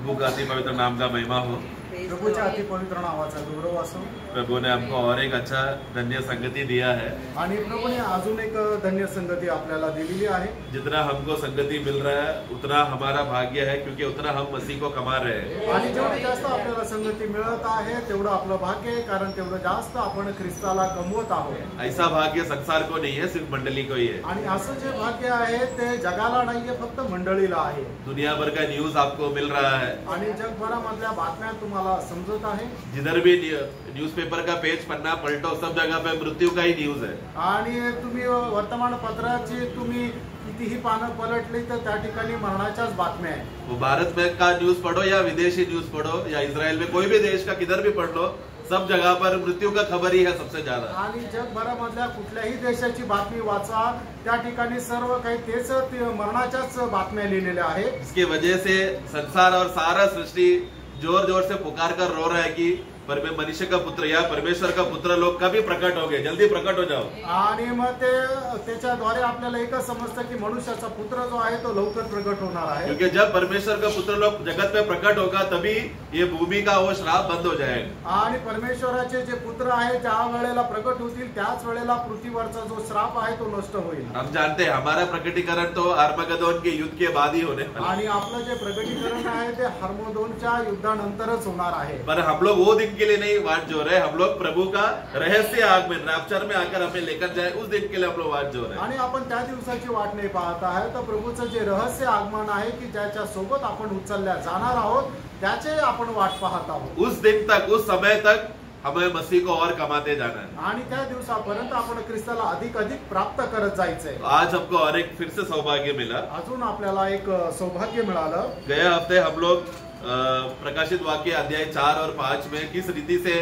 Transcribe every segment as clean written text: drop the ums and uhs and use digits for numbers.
प्रभु का अति पवित्र नाम का महिमा हो। प्रभूच्या अति पवित्र नावाचा गौरव असो। प्रभु ने हमको और एक अच्छा धन्य संगति दिया है आणि प्रभूने अजून एक धन्य संगति आपल्याला दिलेली आहे। जितना हमको संगति मिल रहा है उतना हमारा भाग्य है, क्योंकि उतना हम मसीह को कमा रहे हैं। आणि जेवढी जास्त आपल्याला संगति मिळत आहे तेवढं आपलं भाग्य आहे, कारण तेवढं जास्त आपण ख्रिस्ताला कमवत आहोत। ऐसा भाग्य संसार को नहीं है, सिर्फ मंडली को ही है। आणि असं जे भाग्य आहे ते जगाला नाहीये, फक्त मंडळीला आहे। दुनिया भर का न्यूज आपको मिल रहा है आणि जगभरामधल्या बातम्या तुम्हाला समजत आहे। जिधर भी न्यूज़पेपर का पेज पन्ना पलटो, सब जगह पे मृत्यु का ही न्यूज है। आणि तुम्ही वर्तमानपत्राची तुम्ही कितीही पानं पलटली तर त्या ठिकाणी मरणाच्याच बातम्या आहेत। वो भारत में का न्यूज पढ़ो या विदेशी न्यूज पढ़ो या इजराइल में कोई भी देश का किधर भी पढ़ लो, सब जगह पर मृत्यु का खबर ही है सबसे ज्यादा। आणि जगभरामधल्या कुठल्याही देशाची बातमी वाचा, त्या ठिकाणी सर्व काही तेच मरणाच्याच बातम्या लिहिलेल्या आहेत। इसकी वजह से संसार और सारा सृष्टि जोर जोर से पुकार कर रो रहा है कि पर मैं मनुष्य का पुत्र या परमेश्वर का पुत्र लोग कभी प्रकट हो गए, जल्दी प्रकट हो जाओ। आणि मग ते त्याच्याद्वारे आपल्याला एकच समजतं की मनुष्याचा पुत्र जो आहे तो लवकर प्रकट होणार आहे। क्योंकि जब परमेश्वर का पुत्र लोग जगत में प्रकट होगा तभी ये भूमि का वो श्राप बंद हो जाएगा। आणि परमेश्वराचे जे पुत्र आहे ज्या वेळेला प्रकट होतील त्याच वेळेला पृथ्वीवरचा जो श्राप आहे तो नष्ट होईल। हम जानते हैं हमारा प्रकटीकरण तो आर्मगदोन के युद्ध के बाद ही होने वाला है। आणि आपलं जे प्रकटीकरण आहे ते हर्मोदोनच्या युद्धानंतरच होणार आहे। पर हम लोग वो दिन के लिए नहीं वाट जो रहे, हम लोग प्रभु का रहस्य आगमन रैप्चर में आकर हमें लेकर जाए उस दिन के लिए हम लोग वाट जो रहे। आणि आपण त्या दिवसाची वाट नाही पाहत आहे, तर प्रभूचं जे रहस्य आगमन आहे की ज्याच्या सोबत आपण उचलल्या जाणार आहोत त्याचे आपण वाट पाहत आहोत। उस दिन तक, उस समय तक हमें मसीह को और कमाते जाना है। आणि त्या दिवसापर्यंत आपण ख्रिस्ताला अधिक अधिक प्राप्त करत जायचंय। आज हमको और एक फिर से सौभाग्य मिला, अजून आपल्याला एक सौभाग्य मिळालं। गए हफ्ते हम लोग प्रकाशित वाक्य अध्याय 4 और 5 में किस रीति से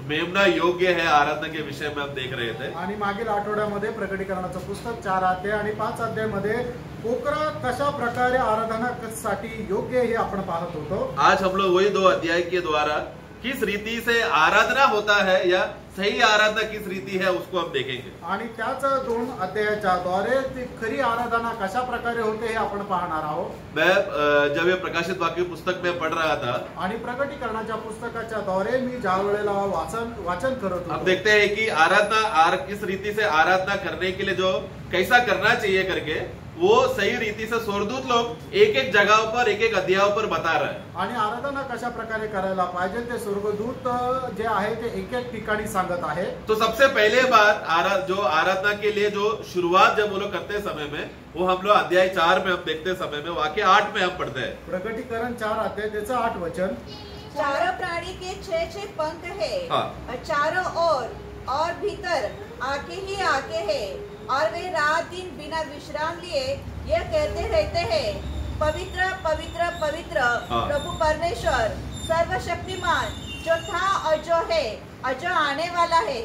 मेमना योग्य है आराधना के विषय में हम देख रहे थे। आणि मागील आठवड्यामध्ये प्रकटीकरणाचं पुस्तक 4 अध्याय आणि 5 अध्यायामध्ये कोकरा कशा प्रकारे आराधनासाठी योग्य हे आपण पाहत होतो। आज हम लोग वही 2 अध्याय के द्वारा किस रीति से आराधना होता है या सही आराधना किस रीति है उसको हम देखेंगे। आणि त्याच 2 अध्यायाच्या द्वारे ती खरी आराधना कशा प्रकारे होते हे आपण पाहणार आहोत। मैं जब ये प्रकाशित वाक्य पुस्तक में पढ़ रहा था आणि प्रकटीकरणाच्या पुस्तकाच्या द्वारे मी ज्या वेळेला वाचन करत होतो, हम देखते हैं कि आराधना किस रीति से आराधना करने के लिए जो कैसा करना चाहिए करके वो सही रीति से स्वर्गदूत लोग एक एक जगह पर एक एक अध्याय पर बता रहे हैं। आणि आराधना कशा प्रकारे करायला पाहिजे ते स्वर्गदूत जे आहे ते एक एक ठिकाणी सांगत आहे। तो सबसे पहले बार जो आराधना के लिए जो शुरुआत जब वो लोग करते समय में वो हम लोग अध्याय 4 में हम देखते समय में वाक्य 8 में हम पढ़ते हैं। प्रकटीकरण 4 अध्याय त्याचं 8 वचन, चारों प्राणी के 6 पंख है, हाँ। चारों ओर और भीतर आके ही आके है, और वे रात दिन बिना विश्राम लिए यह कहते रहते हैं, पवित्र पवित्र पवित्र हाँ। प्रभु परमेश्वर सर्वशक्तिमान, जो था और जो है और जो आने वाला है।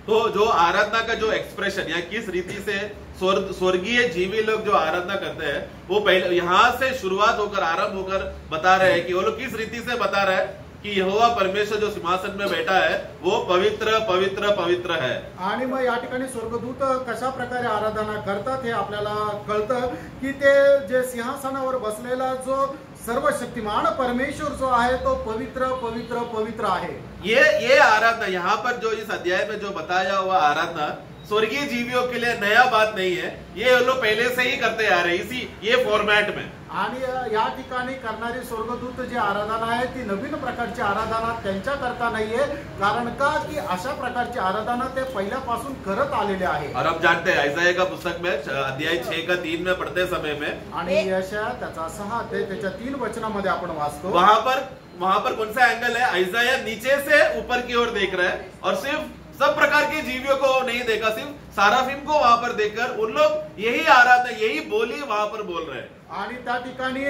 तो जो आराधना का जो एक्सप्रेशन या किस रीति से स्वर्गीय जीवी लोग जो आराधना करते हैं वो पहले यहाँ से शुरुआत होकर आरंभ होकर बता रहे हैं कि वो लोग किस रीति से बता रहे हैं कि यहोवा परमेश्वर जो सिंहासन में बैठा है वो पवित्र पवित्र पवित्र है। आणि मग या ठिकाणी स्वर्गदूत कशा प्रकारे आराधना करतात हे आपल्याला कळतं की ते जे सिंहासनावर बसलेला जो सर्वशक्तिमान परमेश्वर जो आहे तो पवित्र पवित्र पवित्र आहे। ये आराधना यहाँ पर जो इस अध्याय में जो बताया हुआ आराधना स्वर्गीय जीवियों के लिए नया बात नहीं है, ये लोग पहले से ही करते आ रहे इसी ये फॉर्मेट में। आणि या ठिकाणी करणारी स्वर्गदूत जी आराधना आहे ती नवीन प्रकारची आराधना त्यांच्या करता नाहीये, कारण का की अशा प्रकारची आराधना ते पहिल्यापासून करत आलेले आहे। और हम जानते हैं यशायाह का पुस्तक में अध्याय 6 का 3 में पढ़ते समय में आणि यशायाह त्याचा 6 अध्याय त्याच्या 3 वचनामध्ये आपण वाचतो, वहां पर कौन सा एंगल है, यशायाह नीचे से ऊपर की ओर देख रहा है और सिर्फ सब प्रकार के जीवियों को नहीं देखा, सिर्फ साराफिम को वहां पर देखकर उन लोग यही आराधना यही बोली वहां पर बोल रहे हैं। आणि त्या ठिकाणी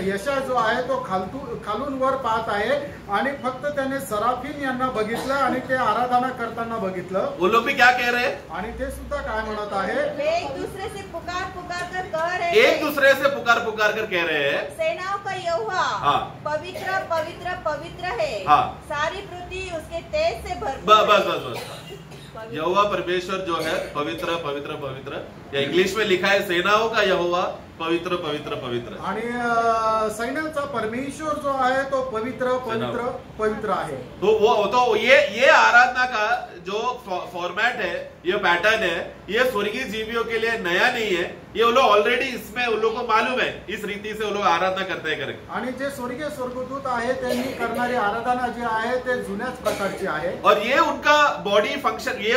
यशायाह जो आहे तो खालून वर पाहत आहे आणि फक्त त्याने सराफीम यांना बघितलं आणि ते आराधना करताना बघितलं। वो लोग भी क्या कह रहे हैं आणि ते सुद्धा काय म्हणत आहे, एक दूसरे से पुकार पुकार कर कह रहे एक दूसरे से पुकार पुकार कर कह रहे हैं, सेनाओं का यहोवा हाँ। पवित्र पवित्र पवित्र है, हाँ। सारी पृथ्वी उसके तेज से भरपूर बस बस बस यहोवा परमेश्वर जो है पवित्र पवित्र पवित्र, या इंग्लिश में लिखा है सेनाओं का यहोवा पवित्र पवित्र पवित्र। आणि सैन्याचा परमेश्वर जो आहे तो पवित्र पवित्र पवित्र आहे. तो ये आराधना का जो फॉर्मेट है, ये पैटर्न है, ये स्वर्गीय जीवियों के लिए नया नहीं है. ये वो लोग ऑलरेडी इसमें उन लोगों को मालूम है, इस रीति से वो लोग आराधना करते हैं करके. आणि जे स्वर्गीय स्वर्गदूत आहे त्यांनी करणारी आराधना जी आहे ते जुन्याच प्रकारची आहे. और ये उनका बॉडी फंक्शन, ये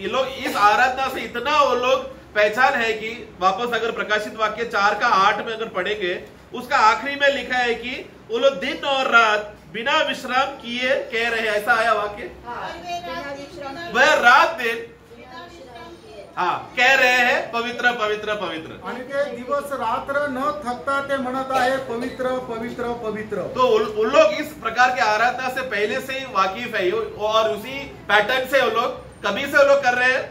लोग इस आराधना से इतना वो लोग पहचान है कि वापस अगर प्रकाशित वाक्य 4:8 में अगर पढ़ेंगे, उसका आखिरी में लिखा है कि वो लोग दिन और रात बिना विश्राम किए कह रहे हैं. ऐसा आया वाक्य, वह रात दिन कह रहे हैं पवित्र पवित्र पवित्र. आणि ते दिवस रात्र न थकता ते म्हणत आहे पवित्र पवित्र पवित्र. तो उन लोग इस प्रकार की आराधना से पहले से ही वाकिफ है, और उसी पैटर्न से वो लोग कभी से वो लोग कर रहे हैं,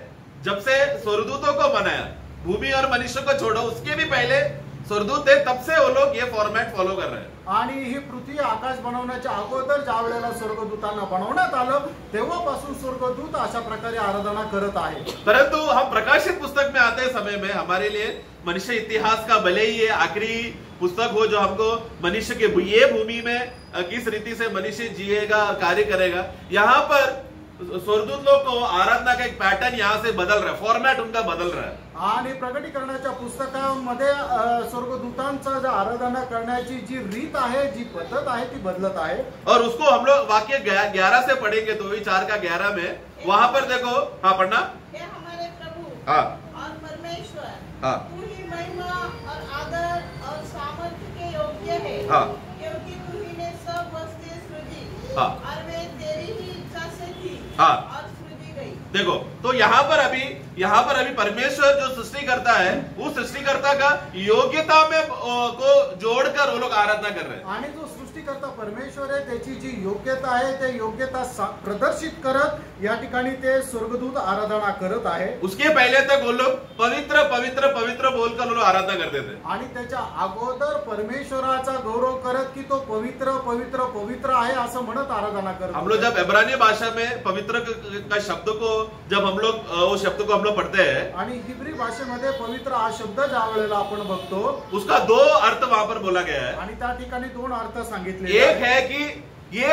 जब से स्वर्गदूतों को बनाया. भूमि और मनुष्य को छोड़ो, उसके भी पहले स्वर्गदूत थे, तब से वो लोग ये फॉर्मेट फॉलो कर रहे हैं. आणि ही पृथ्वी आकाश बनवण्याच्या अगोदर ज्या वेळेला स्वर्गदूतांना बनवण्यात आलं तेव्हापासून स्वर्गदूत अशा प्रकारे आराधना करत आहे. परंतु हम प्रकाशित पुस्तक में आते समय में हमारे लिए मनुष्य इतिहास का भले ही ये आखिरी पुस्तक हो जो हमको मनुष्य के ये भूमि में किस रीति से मनुष्य जिएगा, कार्य करेगा, यहाँ पर स्वर्गदूत लोग को आराधना का एक पैटर्न यहाँ से बदल रहा है, फॉर्मेट उनका बदल रहा है. आणि प्रकटीकरणाच्या पुस्तकामध्ये स्वर्गदूतांचा जो आराधना करण्याची जी रीत आहे, जी पद्धत आहे ती बदलत आहे. और उसको हम लोग वाक्य 11 से पढ़ेंगे तो वही 4:11 में वहां पर देखो. हाँ पढ़ना. हे हमारे प्रभु हाँ और परमेश्वर, हाँ तू ही महिमा और आदर और सामर्थ्य के योग्य है. हाँ क्योंकि तू ही ने सब वस्तुएं सृजी. हाँ और वे तेरी ही इच्छा से थी. हाँ और सृजी गई. देखो, तो यहाँ पर अभी परमेश्वर जो सृष्टि करता है, उस सृष्टिकर्ता का योग्यता में को जोड़कर वो लोग आराधना कर रहे हैं. आणि जो सृष्टिकर्ता परमेश्वर आहे त्याची जी योग्यता आहे ते योग्यता प्रदर्शित करत या ठिकाणी ते स्वर्गदूत आराधना करत आहे. उसके पहले तक वो लोग पवित्र पवित्र पवित्र बोलकर वो लोग आराधना करते थे. आणि त्याच्या अगोदर परमेश्वराचा गौरव करत की तो पवित्र पवित्र पवित्र आहे असं म्हणत आराधना करत. हम लोग जब इब्रानी भाषा में पवित्र का शब्द को जब हम लोग वो शब्द को हम लोग पढ़ते हैं, आणि हिब्री भाषेमध्ये पवित्र हा शब्द ज्या वेळेला आपण बघतो उसका 2 अर्थ वहां पर बोला गया है. आणि त्या ठिकाणी 2 अर्थ सांगितले. एक है कि ये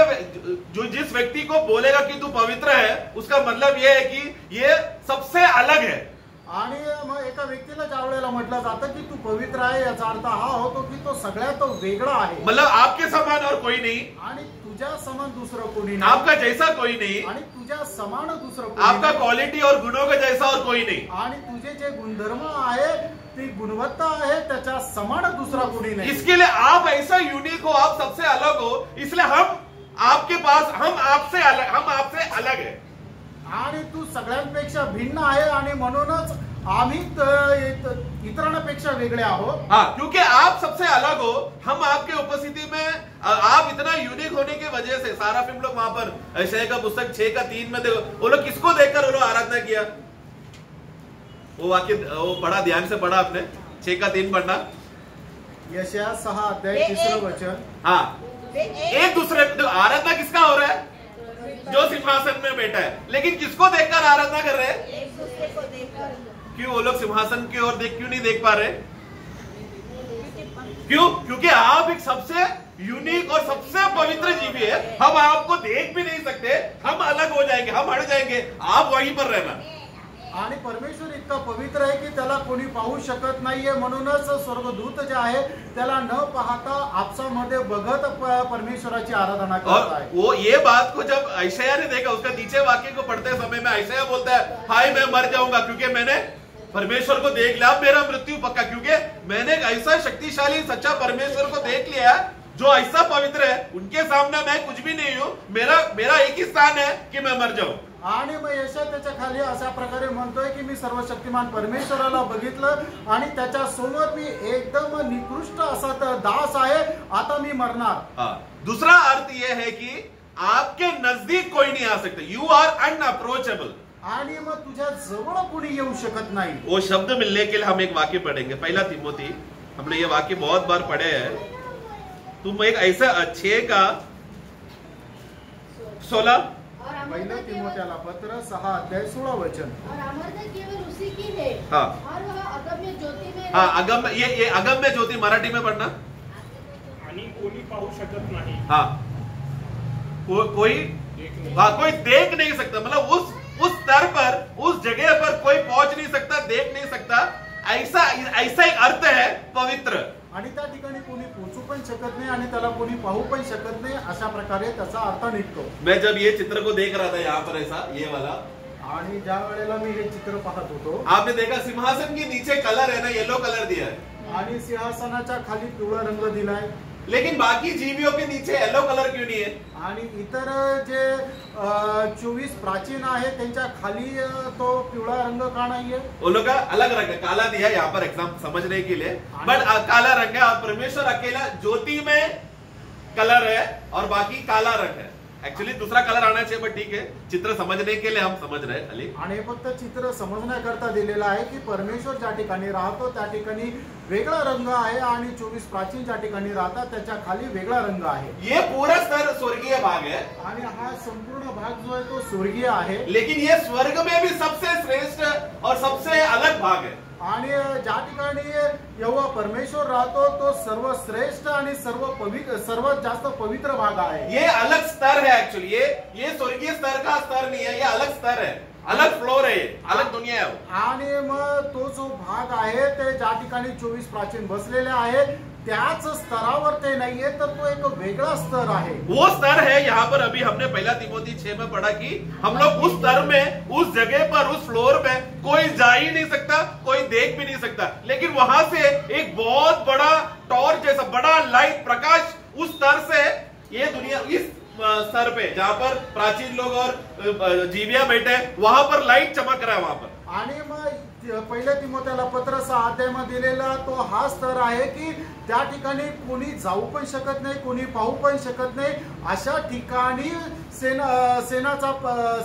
जो जिस व्यक्ति को बोलेगा कि तू पवित्र है, उसका मतलब ये है कि ये सबसे अलग है. आणि मग एका व्यक्तीला ज्या वेळेला म्हटलं जातं की तू पवित्र आहे, याचा अर्थ हा होतो की तो सगळ्यात वेगळा आहे. मतलब आपके समान और कोई नहीं, आणि तुझ्या समान दुसरं कोणी नाही, आपका जैसा कोई नहीं, आणि तुझ्या समान दुसरं कोणी आपका नाही, क्वालिटी और गुणों का जैसा और कोई नहीं. आणि तुझे जे गुणधर्म आहे ती गुणवत्ता आहे त्याच्या समान दुसरा कोणी नाही. इसके लिए आप ऐसा यूनिक हो, आप सबसे अलग हो, इसलिए हम आपसे अलग है. आणि तू सगळ्यांपेक्षा भिन्न आहे आणि म्हणूनच आम्ही इतरांपेक्षा वेगळे आहोत. हाँ, क्योंकि आप सबसे अलग हो. हम आपके उपस्थिति में आप इतना यूनिक होने की वजह से सारा फिल्म लोग वहां पर यशायाह का पुस्तक 6:3 में देखो, वो लोग किसको देखकर वो लोग आराधना किया. वो वाक्य वो पढ़ा, ध्यान से पढ़ा आपने. 6:3 पढ़ना. यशायाह 6:3 वचन. हाँ, एक दूसरे आराधना किसका हो रहा है? जो सिंहासन में बैठा है. लेकिन किसको देखकर आराधना कर रहे हैं? एक दूसरे को देखकर. क्यों वो लोग सिंहासन की ओर क्यों नहीं देख पा रहे? क्यों? क्योंकि आप एक सबसे यूनिक और सबसे पवित्र जीवी है. हम आपको देख भी नहीं सकते, हम अलग हो जाएंगे, हम हट जाएंगे, आप वहीं पर रहना. आणि परमेश्वर इतका पवित्र आहे की त्याला कोणी पाहू शकत नाहीये. म्हणूनच स्वर्गदूत जे आहे त्याला न पाहता आपसामध्ये बघत परमेश्वराची आराधना करत आहे. वो ये बात को जब यशायाह ने देखा, उसका नीचे वाक्य को पढ़ते समय में यशायाह बोलता है, हाय मैं मर जाऊंगा क्योंकि मैंने परमेश्वर को देख लिया, मेरा मृत्यु पक्का. क्योंकि मैंने एक ऐसा शक्तिशाली सच्चा परमेश्वर को देख लिया जो ऐसा पवित्र है, उनके सामने मैं कुछ भी नहीं हूं. मेरा एक ही स्थान है कि मैं मर जाऊं. आणि मग यशा त्याच्या खाली अशा प्रकारे म्हणतोय की मी सर्वशक्तिमान परमेश्वराला बघितलं आणि त्याच्या सोबत मी एकदम निकृष्ट असा दास आहे, आता मी मरणार. दूसरा अर्थ यह है कि आपके नजदीक कोई नहीं आ सकता. You are unapproachable. आणि मग तुझ्या जवळ कोणी येऊ शकत नाही. वो शब्द मिलने के लिए हम एक वाक्य पढ़ेंगे. 1 तिमोथी, हमने ये वाक्य बहुत बार पढ़े हैं. तुम एक ऐसा 6:16 पहिलं तिमोथेला पत्र 6:16 वचन. और अमरता केवल उसी की है. हाँ. और वह अगम्य ज्योति में. हाँ, ये अगम्य ज्योति मराठी में पढ़ना. आणि कोणी पाहू शकत नाही. हाँ, कोई कोई देख नहीं सकता, मतलब उस स्तर पर, उस जगह पर कोई पहुंच नहीं सकता, देख नहीं सकता. ऐसा एक अर्थ है पवित्र. आणि त्या ठिकाणी कोणी पोहोचू पण शकत नाही आणि त्याला कोणी पाहू पण शकत नाही, अशा प्रकारे त्याचा अर्थ निघतो. मैं जब ये चित्र को देख रहा था यहाँ पर ऐसा ये वाला, आणि ज्या वेळेला मी हे चित्र पाहत होतो, आपने देखा सिंहासन के नीचे कलर है ना, येलो कलर दिया है, आणि सिंहासनाच्या खाली पिवळा रंग दिलाय, लेकिन बाकी जीवियों के नीचे येलो कलर क्यों नहीं है? आणि इतर जे 24 प्राचीन आहे त्यांच्या खाली तो पिवळा रंग का नाहीये? वो लोग का अलग रंग है, काला दिया यहाँ पर एग्जाम समझने के लिए, बट काला रंग है. और परमेश्वर अकेला ज्योति में कलर है और बाकी काला रंग है. एक्चुअली दूसरा कलर आना चाहिए, बट ठीक है, चित्र समझने के लिए हम समझ रहे हैं खाली. आणि फक्त चित्र समजण्याकरता दिलेलं आहे की परमेश्वर ज्या ठिकाणी राहतो त्या ठिकाणी वेगळा रंग आहे आणि 24 प्राचीन ज्या ठिकाणी राहतात त्याच्या खाली वेगळा रंग आहे. ये पूरा स्तर स्वर्गीय भाग है, आणि हा संपूर्ण भाग जो आहे तो स्वर्गीय आहे. लेकिन ये स्वर्ग में भी सबसे श्रेष्ठ और सबसे अलग भाग है. आणि ज्या ठिकाणी जेव्हा परमेश्वर राहतो तो सर्वश्रेष्ठ आणि सर्वात जास्त पवित्र भाग आहे. ये अलग स्तर है एक्चुअली, ये स्वर्गीय स्तर का स्तर नहीं है, ये अलग स्तर है, अलग फ्लोर है, अलग दुनिया है. आणि मग तो जो भाग आहे ते ज्या ठिकाणी 24 प्राचीन बसलेले आहे त्याच स्तरावर ते नाहीये, तर तो एक वेगळा स्तर आहे. वो स्तर है यहाँ पर. अभी हमने पहला तिमोथी 6 में पढ़ा कि हम लोग उस स्तर में, उस जगह पर, उस फ्लोर में कोई जा ही नहीं सकता, कोई देख भी नहीं सकता, लेकिन वहां से एक बहुत बड़ा टॉर्च जैसा बड़ा लाइट प्रकाश उस स्तर से ये दुनिया इस स्तर पे जहां पर प्राचीन लोग और जीविया बैठे वहां पर लाइट चमक रहा है वहां पर. आणि मग पहिल्या तिमोथेला पत्र 6 अध्यायामध्ये दिलेला तो हा स्तर आहे की त्या ठिकाणी कोणी जाऊ पण शकत नाही, कोणी पाहू पण शकत नाही, अशा ठिकाणी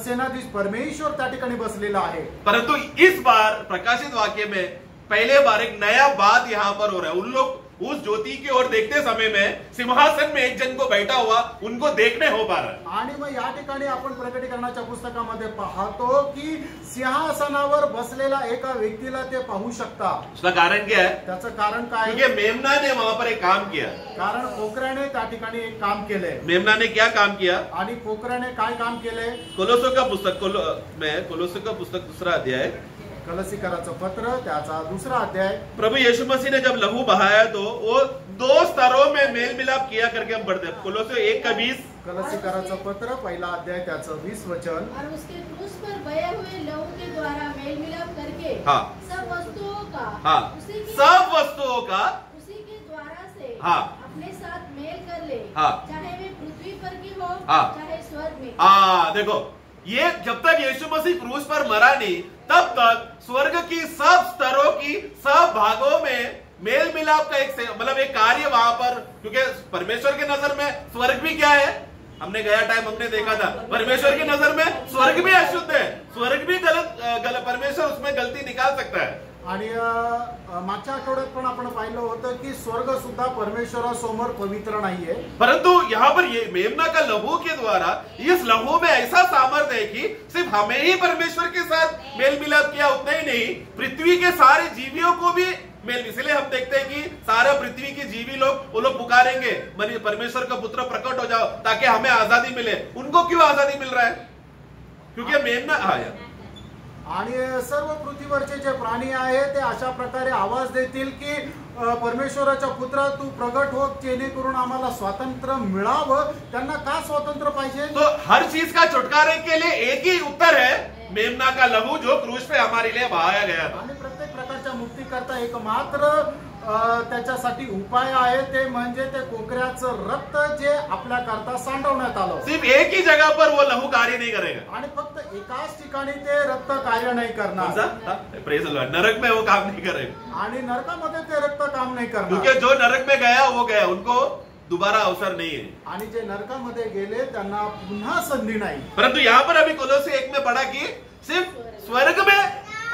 सेनाधीश परमेश्वर त्या ठिकाणी बसलेला आहे. परंतु इस बार प्रकाशित वाक्य में पहले बार एक नया बात यहाँ पर हो रहा है. उन लोग उस ज्योति की ओर देखते समय में सिंहासन में एक जन को बैठा हुआ उनको देखने हो पा रहा है. आणि मग या ठिकाणी आपण प्रकटीकरणाच्या पुस्तकामध्ये पाहतो की सिंहासनावर बसलेला एका व्यक्तीला ते पाहू शकतात. उसका कारण क्या है? त्याचं कारण काय? क्योंकि मेमना ने वहां पर एक काम किया. कारण कोकऱ्याने त्या ठिकाणी एक काम केलंय. मेमना ने क्या काम किया? आणि कोकऱ्याने काय काम केलंय? कोलोसों का पुस्तक दूसरा अध्याय, कलसीकराचं पत्र त्याचा 2रा अध्याय. प्रभु यीशु मसीह ने जब लहू बहाया तो वो 2 स्तरों में मेल मिलाप किया करके हम पढ़ते हैं. कोलोसों 1:20. कलसीकराचं पत्र 1 अध्याय त्याचं 20 वचन. और उसके क्रूस पर बहे हुए लहू के द्वारा मेल मिलाप करके हाँ. सब वस्तुओं का हाँ, सब वस्तुओं का उसी के द्वारा से हाँ. अपने साथ मेल कर ले. हाँ. चाहे वे पृथ्वी पर की हो हाँ. चाहे स्वर्ग में. देखो, ये जब तक यीशु मसीह क्रूस पर मरा नहीं तब तक स्वर्ग की सब स्तरों की सब भागों में मेल मिलाप का मतलब एक कार्य वहां पर, क्योंकि परमेश्वर की नजर में स्वर्ग भी क्या है, हमने गया टाइम हमने देखा था, परमेश्वर की नजर में स्वर्ग भी अशुद्ध है, स्वर्ग भी गलत परमेश्वर उसमें गलती निकाल सकता है. आणि मागच्या आठवड्यात पण आपण पाहिलं होतं की स्वर्ग सुद्धा परमेश्वरासमोर पवित्र नाहीये. परंतु यहाँ पर ये मेमना का लहू के द्वारा इस लहू में ऐसा सामर्थ्य है कि सिर्फ हमें ही परमेश्वर के साथ मेल मिलाप किया उतना ही नहीं, पृथ्वी के सारे जीवियों को भी मेल. इसलिए हम देखते हैं कि सारा पृथ्वी के जीवी लोग वो लोग पुकारेंगे परमेश्वर का पुत्र प्रकट हो जाओ ताकि हमें आजादी मिले. उनको क्यों आजादी मिल रहा है? क्योंकि मेमना आणि सर्व पृथ्वीवरचे जे प्राणी आहेत ते अशा प्रकारे आवाज देतील की परमेश्वराच्या पुत्रा तू प्रगट हो जेणेकरून आम्हाला स्वातंत्र्य मिळावं. त्यांना का स्वातंत्र्य पाहिजे? तो हर चीज का छुटकारे के लिए एक ही उत्तर है, मेमना का लहू जो क्रूस पे हमारे लिए बहाया गया. आणि प्रत्येक प्रकारच्या मुक्तीकरता एकमात्र त्याच्यासाठी उपाय आहे ते म्हणजे ते कोकऱ्याचं रक्त जे आपल्या करता सांडवण्यात आलं. सिर्फ एक ही जगह पर वो लहू कार्य नहीं करेगा. आणि फक्त एकाच ठिकाणी ते रक्त कार्य नाही करणार. Praise the Lord. नरक में वो काम नहीं करेगा. आणि नरकामध्ये ते रक्त काम नाही करणार. क्योंकि जो नरक में गया वो गया, उनको दोबारा अवसर नहीं है. आणि जे नरकामध्ये गेले त्यांना पुन्हा संधी नाही. परंतु यहाँ पर अभी कोलोसे 1 में पढ़ा कि सिर्फ स्वर्ग में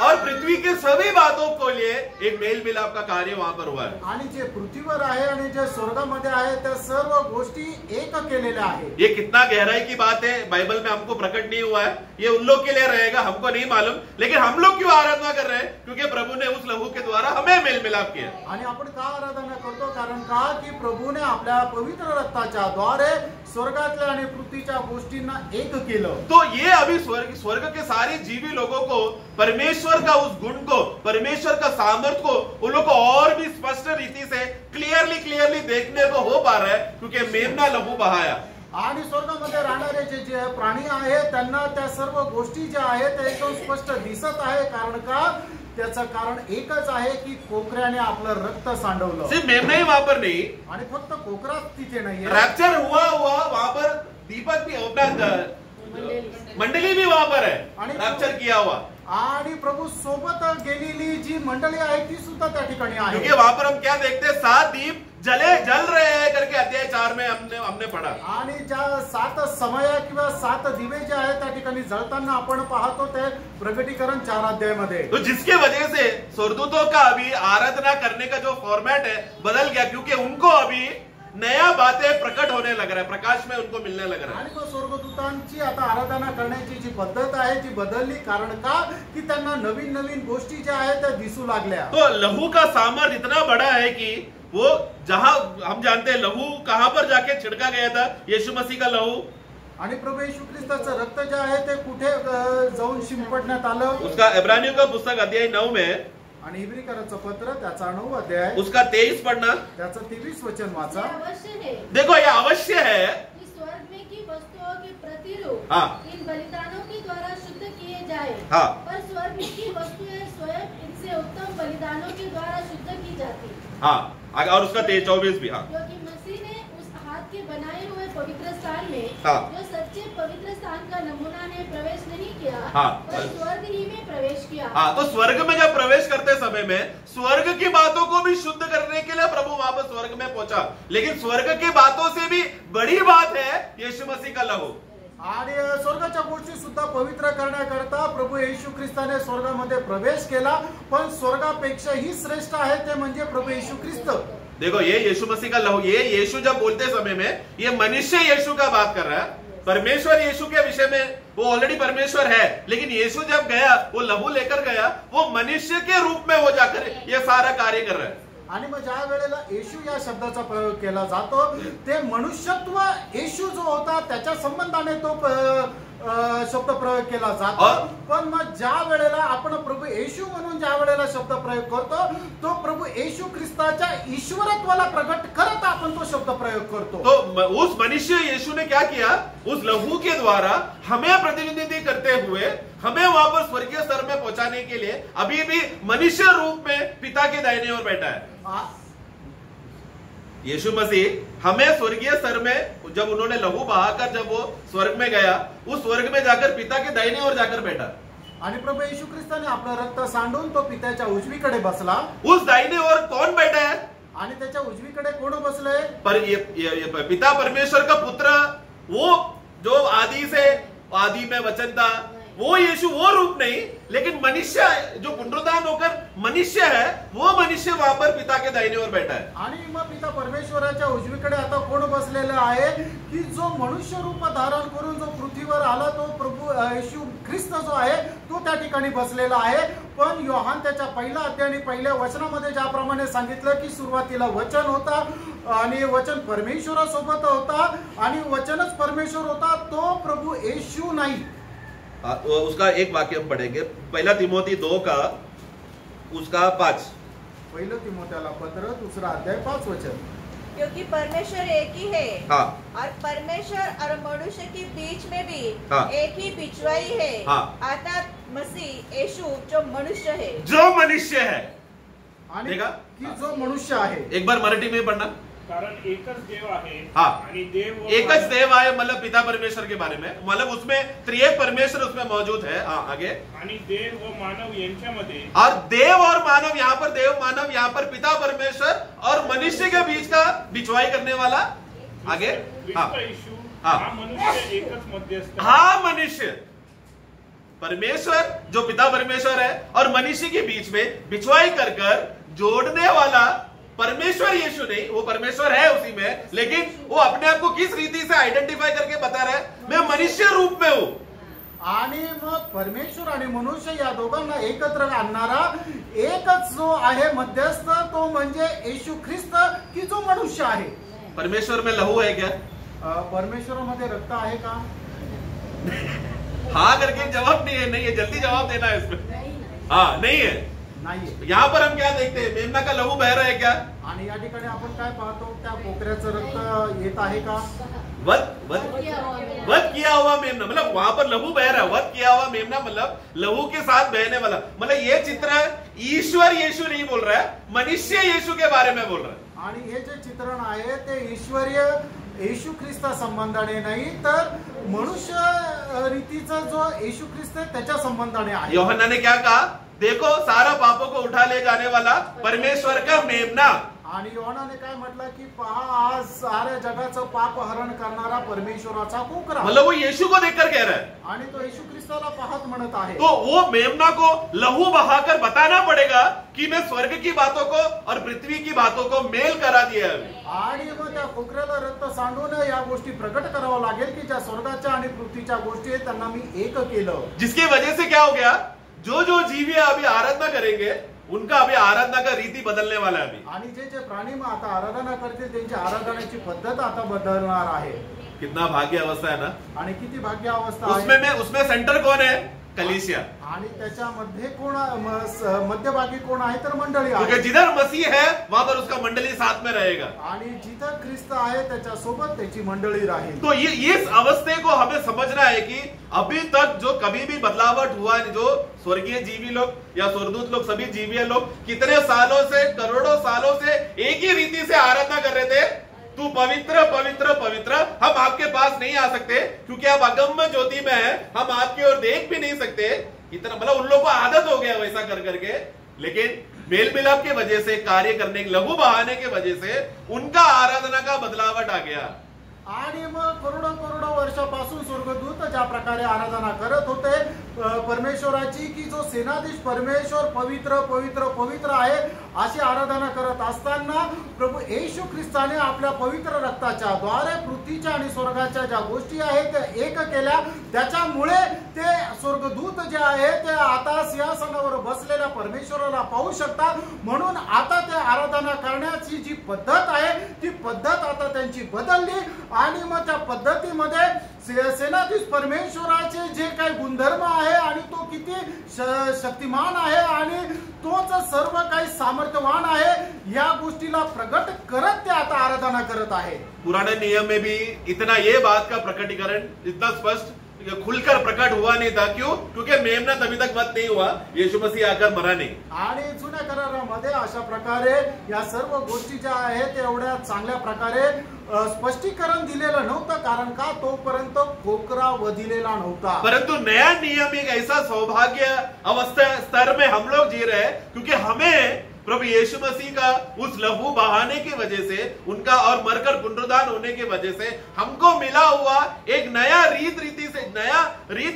और पृथ्वी के सभी बातों को लिए एक मेल मिलाप का कार्य वहां पर हुआ है। आणि जे पृथ्वीवर आहे आणि जे स्वर्गामध्ये आहे त्या सर्व गोष्टी एक केलेल्या आहे। ये कितना गहराई की बात है, बाइबल में हमको प्रकट नहीं हुआ है, ये उन लोग के लिए रहेगा, हमको नहीं मालूम, लेकिन हम लोग क्यों आराधना कर रहे हैं? क्योंकि प्रभु ने उस लहू के द्वारा हमें मेल मिलाप किया। आणि आपण का आराधना करतो? कारण का की प्रभूने आपल्या पवित्र रक्ताच्या द्वारे स्वर्गातल्या आणि पृथ्वीच्या गोष्टींना एक केलं। तो ये अभी स्वर्ग के सारे जीवी लोगों को परमेश्वर का उस गुण को, परमेश्वर का सामर्थ्य को उन लोग को और भी स्पष्ट रीति से क्लियरली देखने को हो पा रहा है, क्योंकि मेमना लहू बहाया। आणि स्वर्गामध्ये राहणारे जे प्राणी आहेत त्यांना त्या सर्व गोष्टी ज्या आहेत त्या एकदम स्पष्ट दिसत आहे। कारण का? त्याचं कारण एकच आहे की कोकऱ्याने आपलं रक्त सांडवलं। सिर्फ मेमना ही वहां पर नहीं, आणि फक्त कोकराच तिथे नाहीये, रैप्चर हुआ वहां पर दीपक भी अपना मंडली भी वहां पर है, रैप्चर किया हुआ। आणि प्रभू सोबत गेलेली जी मंडळी आहे ती सुद्धा त्या ठिकाणी आहे। क्योंकि वहां पर हम क्या देखते हैं, 7 दीप जल रहे हैं करके अध्याय 4 में हमने पढ़ा। आणि ज्या 7 समय किंवा 7 दिवे जे आहेत त्या ठिकाणी जळताना आपण पाहतो ते प्रगटीकरण 4 अध्यायामध्ये। तो जिसके वजह से स्वर्गदूतों का अभी आराधना करने का जो फॉर्मेट है बदल गया, क्योंकि उनको अभी नया बातें प्रकट होने लग रहा है, प्रकाश में उनको मिलने लग रहा है। आणि मग स्वर्गदूतांची आता आराधना करण्याची जी पद्धत आहे ती बदलली। कारण का? की त्यांना नवीन नवीन गोष्टी ज्या आहेत त्या दिसू लागल्या। तो लहू का सामर्थ्य इतना बड़ा है कि वो जहां हम जानते हैं लहू कहां पर जाके छिड़का गया था, यीशु मसीह का लहू, आणि प्रभू येशू ख्रिस्ताचं रक्त जे आहे ते कुठे जाऊन शिंपडण्यात आलं? उसका इब्रानियों का पुस्तक अध्याय 9 में, आणि इब्रिकरांचं पत्र त्याचा 9 अध्याय उसका 23 पढ़ना, त्याचं 23 वचन वाचा। अवश्य है देखो ये अवश्य है कि स्वर्ग में की वस्तुओं के प्रतिरूप हाँ। इन बलिदानों के द्वारा शुद्ध किए जाए। हाँ। पर स्वर्ग में की वस्तुएं स्वयं इनसे उत्तम बलिदानों के द्वारा शुद्ध की जाती। हाँ, और उसका 24 भी। हाँ, क्योंकि मसीह ने उस हाथ के बनाए हुए पवित्र स्थान में हाँ। जो सच्चे पवित्र स्थान का नमूना ने प्रवेश नहीं किया, हाँ। पर स्वर्ग ही में प्रवेश किया। हाँ, तो स्वर्ग में जब प्रवेश करते समय में स्वर्ग की बातों को भी शुद्ध करने के लिए प्रभु वहां पर स्वर्ग में पहुंचा, लेकिन स्वर्ग की बातों से भी बड़ी बात है यीशु मसीह का लहू। आणि स्वर्गाच्या गोष्टी सुद्धा पवित्र करण्याकरता प्रभू येशू ख्रिस्ताने स्वर्गामध्ये प्रवेश केला। पण स्वर्गापेक्षाही श्रेष्ठ आहे ते म्हणजे प्रभू येशू ख्रिस्त। देखो ये यीशु मसीह का लहू, ये यीशु जब बोलते समय में ये मनुष्य यीशु का बात कर रहा है। परमेश्वर यीशु के विषय में वो ऑलरेडी परमेश्वर है, लेकिन यीशु जब गया वो लहू लेकर गया, वो मनुष्य के रूप में वो जाकर ये सारा कार्य कर रहा है। आणि मग ज्या वेळेला येशू या शब्दाचा प्रयोग केला जातो ते मनुष्यत्व येशू जो होता त्याच्या संबंधाने तो शब्द प्रयोग केला जातो। पण मग ज्या वेळेला आपण प्रभू येशू म्हणून ज्या वेळेला शब्द प्रयोग करतो तो प्रभू येशू ख्रिस्ताच्या ईश्वरत्वाला प्रकट करत आपण तो शब्द प्रयोग करतो। तो उस मनुष्य यीशु ने क्या किया, उस लहू के द्वारा हमें प्रतिनिधित्व करते हुए हमें वहां पर स्वर्गीय स्तर में पहुंचाने के लिए अभी भी मनुष्य रूप में पिता के दाहिने ओर बैठा है। यीशु मसीह हमें स्वर्गीय स्तर में जब उन्होंने लहू बहाकर जब वो स्वर्ग में गया, उस स्वर्ग में जाकर पिता के दाहिने ओर जाकर बैठा। आणि प्रभू येशू ख्रिस्ताने आपलं रक्त सांडून तो पित्याच्या उजवीकडे बसला। उस दाहिने ओर कौन बैठा है? आणि त्याच्या उजवीकडे कोण बसले? पर ये पिता परमेश्वर का पुत्र, वो जो आदि से आदि में वचन था, वो यीशु वो रूप नहीं, लेकिन मनुष्य जो पुनरुत्थान होकर मनुष्य है, वो मनुष्य वहां पर पिता के दाहिने ओर बैठा है। आणि मग पिता परमेश्वराच्या उजवीकडे आता कोण बसलेला आहे की जो मनुष्य रूप धारण करून जो पृथ्वीवर आला तो प्रभू येशू ख्रिस्त जो आहे तो त्या ठिकाणी बसलेला आहे। पण योहान त्याच्या पहिल्या अध्यायाने पहिल्या वचनामध्ये ज्याप्रमाणे सांगितलं की सुरुवातीला वचन होता आणि वचन परमेश्वरासोबत होता आणि वचनच परमेश्वर होता, तो प्रभु येशू नाही। उसका एक वाक्य हम पढ़ेंगे, पहला तिमोथी 2 का उसका 5। पहिलं तिमोथेला पत्र 2 अध्याय 5 वचन। क्योंकि परमेश्वर एक ही है। हाँ। और परमेश्वर और मनुष्य के बीच में भी हाँ। एक ही बिचवाई है। हाँ। अर्थात मसीह यीशु जो मनुष्य है। जो मनुष्य है, आणि देखा? की जो मनुष्य आहे। एक बार मराठी में पढ़ना। कारण एकच देव आहे। हाँ। आणि देव एकच देव आहे मतलब पिता परमेश्वर के बारे में, मतलब उसमें त्रिएक परमेश्वर उसमें मौजूद है। हाँ, आगे। आणि देव व मानव यांच्यामध्ये, और देव और मानव, यहाँ पर देव मानव, यहाँ पर पिता परमेश्वर और मनुष्य के बीच का बिचवाई करने वाला। आगे। हाँ। विश्व येशू हाँ। हा मनुष्य एकच मध्यस्थ। हाँ, मनुष्य परमेश्वर जो पिता परमेश्वर है और मनुष्य के बीच में बिछवाई कर कर जोड़ने वाला परमेश्वर यीशु नहीं, वो परमेश्वर है उसी में, लेकिन वो अपने आप को किस रीति से आयडेंटिफाई करके बता रहा है, मैं मनुष्य रूप में हूं. आणि मग परमेश्वर आणि मनुष्य या दोघांना एकत्र आणणारा एकच जो आहे मध्यस्थ, तो म्हणजे येशू ख्रिस्त की जो मनुष्य आहे. परमेश्वर में लहू है क्या? परमेश्वरामध्ये रक्त आहे का? हाँ करके जवाब नहीं है. नहीं है, जल्दी जवाब देना है इसमें. हाँ नहीं है. नाहीये. यहाँ पर हम क्या देखते हैं, मेमना का लहू बह रहा है क्या? आणि या ठिकाणी आपण काय पाहतो, त्या कोकऱ्याचं रक्त येत आहे का? वध किया हुआ मेमना, मतलब वहां पर लहू बह रहा है. वध किया हुआ मेमना मतलब लहू के साथ बहने वाला, मतलब ये चित्र ईश्वर यीशु नहीं बोल रहा है, मनुष्य यीशु के बारे में बोल रहा है. आणि हे जे चित्रण आहे ते ईश्वरीय येशू ख्रिस्त संबंधाने नाही, तर मनुष्य रीतीचा जो येशू ख्रिस्त आहे त्याच्या संबंधाने आहे. यूहन्ना ने क्या कहा, देखो सारा पापों को उठा ले जाने वाला परमेश्वर का मेमना. आणि योहानाने काय म्हटलं की पहा, आज साऱ्या जगाचं पाप हरण करणारा परमेश्वराचा कोकरा. मतलब वो यीशु को देखकर कह रहा है. आणि तो येशू ख्रिस्ताला पाहत म्हणत आहे. तो वो मेमना को लहू बहाकर बताना पड़ेगा कि मैं स्वर्ग की बातों को और पृथ्वी की बातों को मेल करा दिया है. आणि मग त्या कोकऱ्याला रक्त सांडून या गोष्टी प्रकट करावं लागेल की ज्या स्वर्गाच्या आणि पृथ्वीच्या गोष्टी आहेत त्यांना मी एक केलं. जिसकी वजह से क्या हो गया, जो जो जीवी अभी आराधना करेंगे उनका अभी आराधना का रीति बदलने वाला है अभी. आणि जे जे प्राणी मग आता आराधना करतील त्यांची आराधनाची पद्धत आता बदलणार आहे. कितना भाग्य अवस्था है ना. आणि किती भाग्य अवस्था आहे. उसमें सेंटर कौन है, कलीसिया. आणि त्याच्यामध्ये कोण मध्यभागी कोण आहे, तर मंडळी आहे. क्योंकि जिधर मसीह है वहां पर उसका मंडली साथ में रहेगा. आणि जिथं ख्रिस्त आहे त्याच्या सोबत त्याची मंडळी राहील. तो ये इस अवस्थे को हमें समझना है कि अभी तक जो कभी भी बदलावट हुआ, जो स्वर्गीय जीवी लोग या स्वर्गदूत लोग, सभी जीवीय लोग कितने सालों से, करोड़ों सालों से एक ही रीति से आराधना कर रहे थे, तू पवित्र पवित्र पवित्र, हम आपके पास नहीं आ सकते क्योंकि आप अगम्य ज्योति में हैं, हम आपकी ओर देख भी नहीं सकते. इतना मतलब उन लोगों को आदत हो गया वैसा कर करके. लेकिन मेल मिलाप की वजह से, कार्य करने, लहू बहाने की वजह से उनका आराधना का बदलावट आ गया. आणि मग करोडो करोडो वर्षापासून स्वर्गदूत ज्या प्रकारे आराधना करत होते परमेश्वराची, की जो सेनाधीश परमेश्वर पवित्र पवित्र पवित्र आहे अशी आराधना करत असताना प्रभू येशू ख्रिस्ताने आपल्या पवित्र रक्ताच्या द्वारे पृथ्वीच्या आणि स्वर्गाच्या ज्या गोष्टी आहेत त्या एक केल्या. त्याच्यामुळे ते स्वर्गदूत जे आहे ते आता सिंहासनावर बसलेल्या परमेश्वराला पाहू शकतात. म्हणून आता ते आराधना करण्याची जी पद्धत आहे ती पद्धत आता त्यांची बदलली. आणि मग त्या पद्धतीमध्ये सेनाधीश परमेश्वराचे जे काही गुणधर्म आहे आणि तो किती शक्तिमान आहे आणि तोच सर्व काही सामर्थ्यवान आहे या गोष्टीला प्रकट करत ते आता आराधना करत आहे. पुराने नियम में भी इतना ये बात का प्रकटीकरण इतना स्पष्ट खुलकर प्रकट हुआ नहीं था. क्यों? क्योंकि मेमना तभी तक वध नहीं हुआ, यीशु मसीह आकर मरा नहीं. आणि जुन्या करारामध्ये अशा प्रकारे या सर्व गोष्टी ज्या आहेत ते एवढ्या चांगल्या प्रकारे स्पष्टीकरण दिलेलं नव्हतं. कारण का, तोपर्यंत कोकरा वधिलेला नव्हता. परंतु नया नियम एक ऐसा सौभाग्य अवस्था स्तर में हम लोग जी रहे हैं क्योंकि हमें प्रभु यीशु मसीह का उस लहू बहाने की वजह से, उनका और मरकर पुनरुद्धान होने की वजह से हमको मिला हुआ एक नया रीति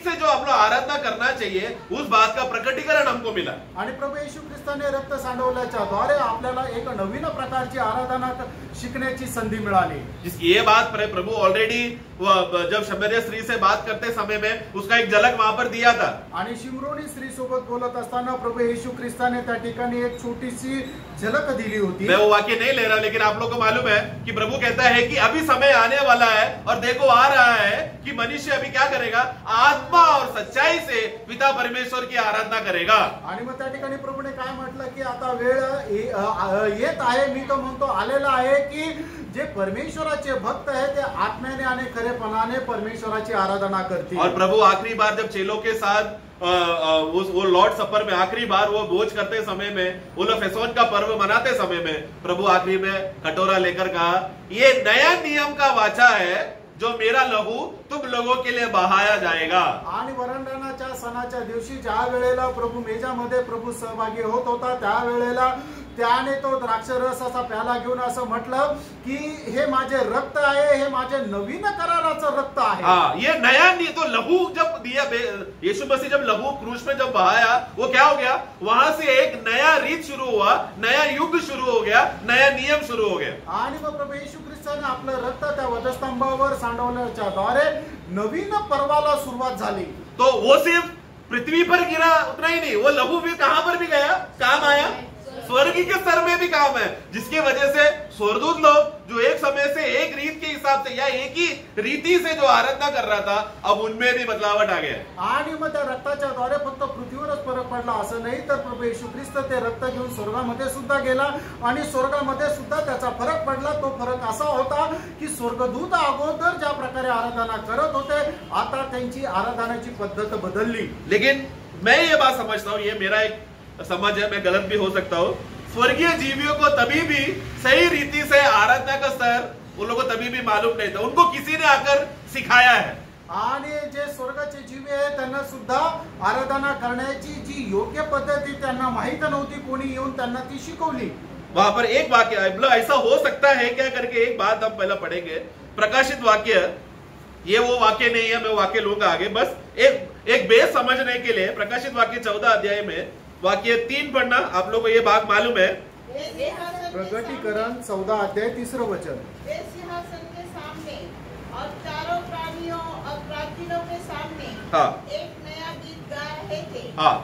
से जो हम लोग आराधना करना चाहिए, उस बात का प्रकटीकरण हमको मिला. आणि प्रभू येशू ख्रिस्ताने रक्त सांडवल्याच्या द्वारे आपल्याला एक नवीन प्रकारची आराधना शिकण्याची संधी मिळाली. जिसकी ये बात प्रभु ऑलरेडी जब शमरिया स्त्री से बात करते समय में उसका एक झलक वहां पर दिया था. आणि शिमरोनी स्त्री सोबत बोलत असताना प्रभु येशू ख्रिस्ताने त्या ठिकाणी एक छोटीशी झलक दिली होती. मैं वो वाक्य नहीं ले रहा, लेकिन आप लोग को मालूम है कि प्रभु कहता है कि अभी समय आने वाला है और देखो आ रहा है कि मनुष्य अभी क्या करेगा, आत्मा और सच्चाई से पिता परमेश्वर की आराधना करेगा. आणि मग त्या ठिकाणी प्रभूने काय म्हटलं की आता वेळ येत आहे, मी तो म्हणतो आलेला आहे की जे परमेश्वराचे भक्त आहे ते आत्म्याने आणि खरेपणाने परमेश्वराची आराधना करतील. और प्रभु आखिरी बार जब चेलों के साथ वो लॉर्ड सफर में आखिरी बार वो भोज करते समय में, वो लोग फैसोन का पर्व मनाते समय में प्रभु आखिरी में कटोरा लेकर कहा, ये नया नियम का वाचा है जो मेरा लहू तुम लोगों के लिए बहाया जाएगा। आणि वरंडानाच्या सणाच्या दिवशी ज्या वेळेला प्रभू मेजामध्ये प्रभू सहभागी होत होता त्यावेळेला त्याने तो द्राक्षरसाचा प्याला घेऊन असं म्हटलं की हे माझे रक्त आहे, हे माझे नवीन कराराचं रक्त आहे। हाँ, ये नया नहीं तो लहू जब दिया यीशु मसीह जब लहू क्रूस में जब बहाया वो क्या हो गया, वहां से एक नया रीत शुरू हुआ, नया युग शुरू हो गया, नया नियम शुरू हो गया। आणि मग प्रभू येशू ख्रिस्ताने आपलं रक्त त्या वधस्तंभावर सांडवल्याच्या द्वारे नवीन पर्वाला सुरुवात झाली। तो वो सिर्फ पृथ्वी पर गिरा उतना ही नहीं, वो लहू भी कहां पर भी गया, काम आया, स्वर्ग के स्तर में भी काम है, जिसकी वजह से स्वर्गदूत लोग जो एक समय से एक रीत के हिसाब से या एक ही रीति से जो आराधना कर रहा था, अब उनमें भी बदलावट आ गया। आणि मग त्या रक्ताच्या द्वारे फक्त पृथ्वीवरच फरक पडला असं नाही, तर प्रभू येशू ख्रिस्त ते रक्त घेऊन स्वर्गामध्ये सुद्धा गेला आणि स्वर्गामध्ये सुद्धा त्याचा फरक पडला। तो फरक असा होता की स्वर्गदूत अगोदर ज्या प्रकारे आराधना करत होते, आता त्यांची आराधनाची पद्धत बदलली। लेकिन मैं ये बात समझता हूं, ये मेरा एक समझ है, मैं गलत भी हो सकता हूं, स्वर्गीय जीवियों को तभी भी सही रीति से आराधना का स्तर उन लोगों को तभी भी मालूम नहीं था, उनको किसी ने आकर सिखाया है। आणि जे स्वर्गाचे जीवी आहेत त्यांना सुद्धा आराधना करण्याची जी योग्य पद्धती त्यांना माहित नव्हती, कोणी येऊन त्यांना ती शिकवली। वहां पर एक वाक्य ऐसा हो सकता है क्या करके एक बात हम पहले पढ़ेंगे, प्रकाशित वाक्य, ये वो वाक्य नहीं है, मैं वाक्य लूंगा आगे, बस एक बेस समझने के लिए प्रकाशित वाक्य 14 अध्याय में वाक्य 3 पढ़ना, आप लोगों को ये भाग मालूम है। प्रकटीकरण 14 अध्याय 3 वचन। वे सिंहासन के सामने और चारों प्राणियों और प्राचीनों के सामने हाँ। एक नया गीत गा रहे थे। हाँ।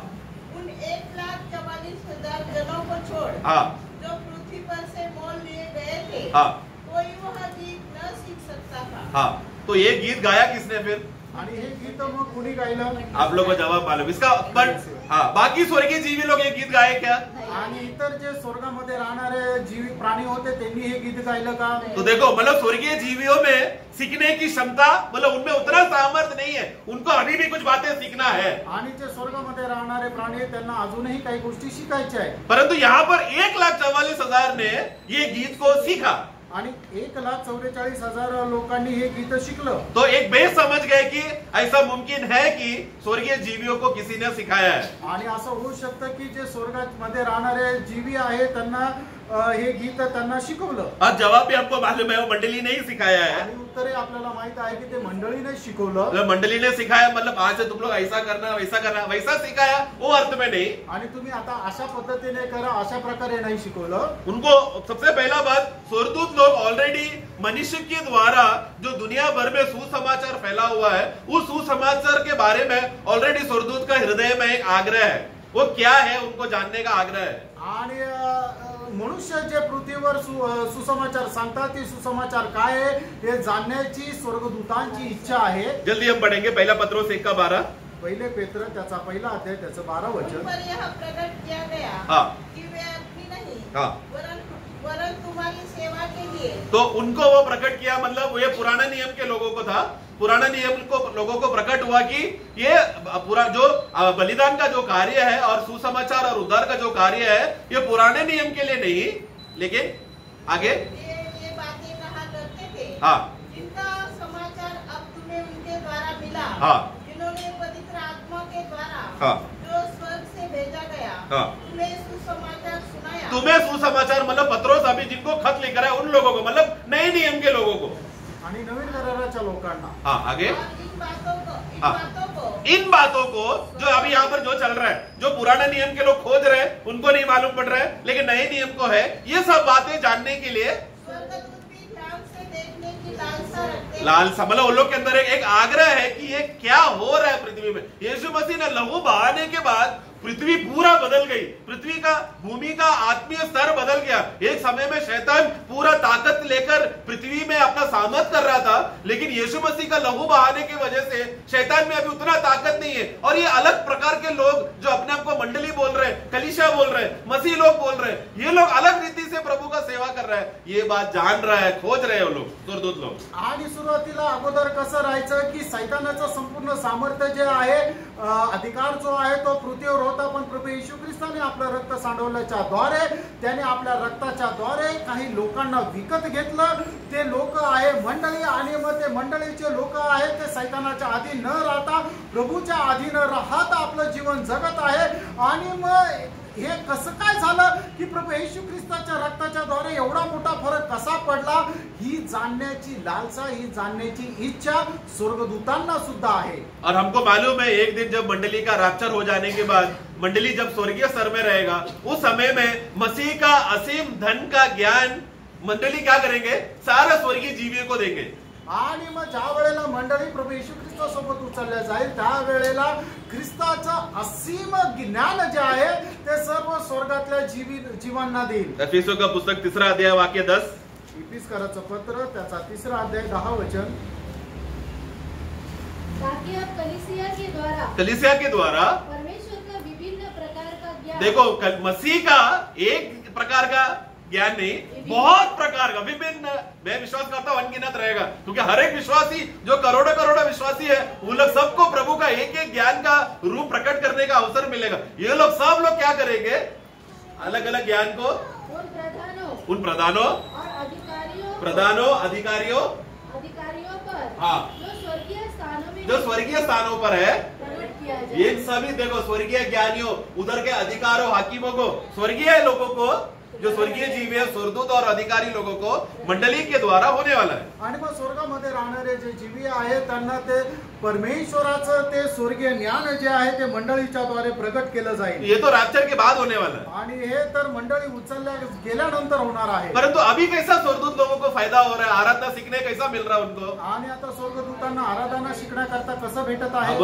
उन 1,44,000 जनों को छोड़, हाँ। जो पृथ्वी पर से मोल लिए गए थे, हाँ। कोई वह गीत न सीख सकता था। हाँ, तो ये गीत गाया किसने फिर, आणि हे गीत मग कुणी गायलं? आप लोगों को जवाब मालूम इसका, पर हाँ, बाकी स्वर्गीय जीवी लोग ये गीत गाए क्या? आणि इतर जे स्वर्गामध्ये राहणारे जीवी प्राणी होते त्यांनी हे गीत गायलं का? तो देखो, मतलब स्वर्गीय जीवियों में सीखने की क्षमता, मतलब उनमें उतना सामर्थ्य नहीं है, उनको अभी भी कुछ बातें सीखना है। आणि जे स्वर्गामध्ये राहणारे प्राणी आहेत त्यांना अजूनही काही गोष्टी शिकायच्या आहेत, परंतु यहाँ पर 1,44,000 ने ये गीत को सीखा आणि 1,44,000 लोकांनी हे गीत शिकलं। तो एक बेस समझ गए कि ऐसा मुमकिन है कि स्वर्गीय जीवियों को किसी ने सिखाया है। आणि असं होऊ शकतं की जे स्वर्गामध्ये राहणारे जीवी आहेत त्यांना हे गीत त्यांना शिकवलं। और जवाब भी हमको मालूम है, वो मंडली ने ही सिखाया है। आणि उत्तरे आपल्याला माहित आहे की ते मंडळीने शिकवलं। मतलब मंडली ने सिखाया, मतलब आज से तुम लोग ऐसा करना वैसा सिखाया, वो अर्थ में नहीं। आणि तुम्ही आता अशा पद्धतीने करा अशा प्रकारे नाही शिकवलं। उनको सबसे पहला बात, स्वर्गदूत लोग ऑलरेडी मनुष्य के द्वारा जो दुनिया भर में सुसमाचार फैला हुआ है, उस सुसमाचार के बारे में ऑलरेडी स्वर्गदूत का हृदय में एक आग्रह है, वो क्या है उनको जानने का आग्रह है। आणि मनुष्य जे पृथ्वीवर सुसमाचार सांगतात, ते सुसमाचार काय आहे हे जाणण्याची स्वर्गदूतांची इच्छा आहे। जल्दी हम पढ़ेंगे, पहला पत्रोस 1:12। पहिले पेत्र त्याचा पहिला अध्याय त्याचं 12 उन वचन। पर यह प्रकट किया गया हाँ। कि वे अपनी नहीं, हाँ। वरन तुम्हारी सेवा के लिए। तो उनको वो प्रकट किया, मतलब ये पुराने नियम के लोगों को था, पुराने नियम को लोगों को प्रकट हुआ कि ये पूरा जो बलिदान का जो कार्य है और सुसमाचार और उद्धार का जो कार्य है, ये पुराने नियम के लिए नहीं, लेकिन आगे ये बातें कहा करते थे। हाँ। जिनका समाचार अब तुम्हें उनके द्वारा मिला। हाँ। जिन्होंने पवित्र आत्मा के द्वारा, हाँ। जो स्वर्ग से भेजा गया, हाँ। तुम्हें सुसमाचार सुनाया। तुम्हें सुसमाचार, मतलब पत्रोस अभी जिनको खत लिख रहा है उन लोगों को, मतलब नए नियम के लोगों को आणि नवीन कराराच्या लोकांना। हाँ, आगे और इन बातों को जो अभी यहाँ पर जो चल रहा है, जो पुराने नियम के लोग खोज रहे हैं उनको नहीं मालूम पड़ रहा है, लेकिन नए नियम को है, ये सब बातें जानने के लिए स्वर्गदूत भी ध्यान से देखने की लालसा रखते हैं। लालसा, मतलब उन लोग के अंदर एक आग्रह है कि ये क्या हो रहा है पृथ्वी में। यीशु मसीह ने लहू बहाने के बाद पृथ्वी पूरा बदल गई, पृथ्वी का, भूमि का आत्मीय स्तर बदल गया। एक समय में शैतान पूरा ताकत लेकर पृथ्वी में अपना सामर्थ कर रहा था, लेकिन यीशु मसीह का लहू बहाने की वजह से शैतान में अभी उतना ताकत नहीं है। और ये अलग प्रकार के लोग जो अपने आप को मंडली बोल रहे हैं, कलीसिया बोल रहे हैं, मसीह लोग बोल रहे हैं, ये लोग अलग रीति से प्रभु का सेवा कर रहे हैं। ये बात जान रहा है, खोज रहे हैं वो लोग, स्वर्गदूत लोग। आणि सुरुवातीला अगोदर कसं राहायचं की सैतानाचं संपूर्ण सामर्थ्य जे आहे, अधिकार जो आहे तो पृथ्वीवर होता, पण प्रभू येशू ख्रिस्ताने आपलं रक्त सांडवल्याच्या द्वारे, त्याने आपल्या रक्ताच्या द्वारे काही लोकांना विकत घेतलं। ते लोक आहे मंडळी आणि मग ते मंडळीचे लोक आहेत ते सैतानाच्या अधीन न राहता प्रभूच्या अधीन राहत आपलं जीवन जगत आहे. आणि मग हे कसं काय झालं की प्रभू येशू ख्रिस्ताच्या रक्ताच्या द्वारे एवढा मोठा फरक कसा पडला, ही जाणण्याची लालसा, ही जाणण्याची इच्छा स्वर्गदूतांना सुद्धा आहे. और हमको मालूम है एक दिन जब मंडली का रैप्चर हो जाने के बाद मंडली जब स्वर्गीय स्तर में रहेगा, उस समय में मसीह का असीम धन का ज्ञान मंडली क्या करेंगे, सारा स्वर्गीय जीवियों को देंगे. आणि मग ज्या वेळेला मंडळी प्रभू येशू ख्रिस्तासोबत उचलल्या जाईल त्या वेळेला ख्रिस्ताचं असीम ज्ञान जे आहे ते सर्व स्वर्गातल्या जीवांना देईल. एफिसियों का पुस्तक 3 अध्याय वाक्य 10. इफिसकराचं पत्र त्याचा 3 अध्याय 10 वचन. ताकि अब कलीसिया के द्वारा परमेश्वर का विभिन्न प्रकार का ज्ञान, देखो मसीह का एक प्रकार का ज्ञान नहीं, बहुत प्रकार का विभिन्न, मैं विश्वास करता हूं अनगिनत रहेगा, क्योंकि हर एक विश्वासी जो करोड़ों करोड़ों विश्वासी है वो लोग सबको प्रभु का एक एक ज्ञान का रूप प्रकट करने का अवसर मिलेगा. ये लोग सब लोग क्या करेंगे, अलग अलग ज्ञान को उन प्रधानों अधिकारियों पर हाँ जो स्वर्गीय स्थानों पर है प्रकट किया जाए. ये सभी देखो स्वर्गीय ज्ञानियों, उधर के अधिकारों हाकिमों को, स्वर्गीय लोगों को, जो स्वर्गीय जीव है, स्वर्गदूत और अधिकारी लोगों को मंडली के द्वारा होने वाला है. आणि मग स्वर्गामध्ये राहणारे जे जीवी आहेत त्यांना ते परमेश्वराचं ते स्वर्गीय ज्ञान जे आहे ते मंडळीच्या द्वारे प्रकट केलं जाईल. ये तो रैप्चर के बाद होने वाला है. आणि हे तर मंडळी उचलल्या गेल्यानंतर होणार आहे. परंतु अभी कैसा स्वर्गदूत लोगों को फायदा हो रहा है, आराधना सीखने कैसा मिल रहा है उनको. आणि आता स्वर्गदूतांना आराधना शिकण्याकरता कसं भेटत आहे.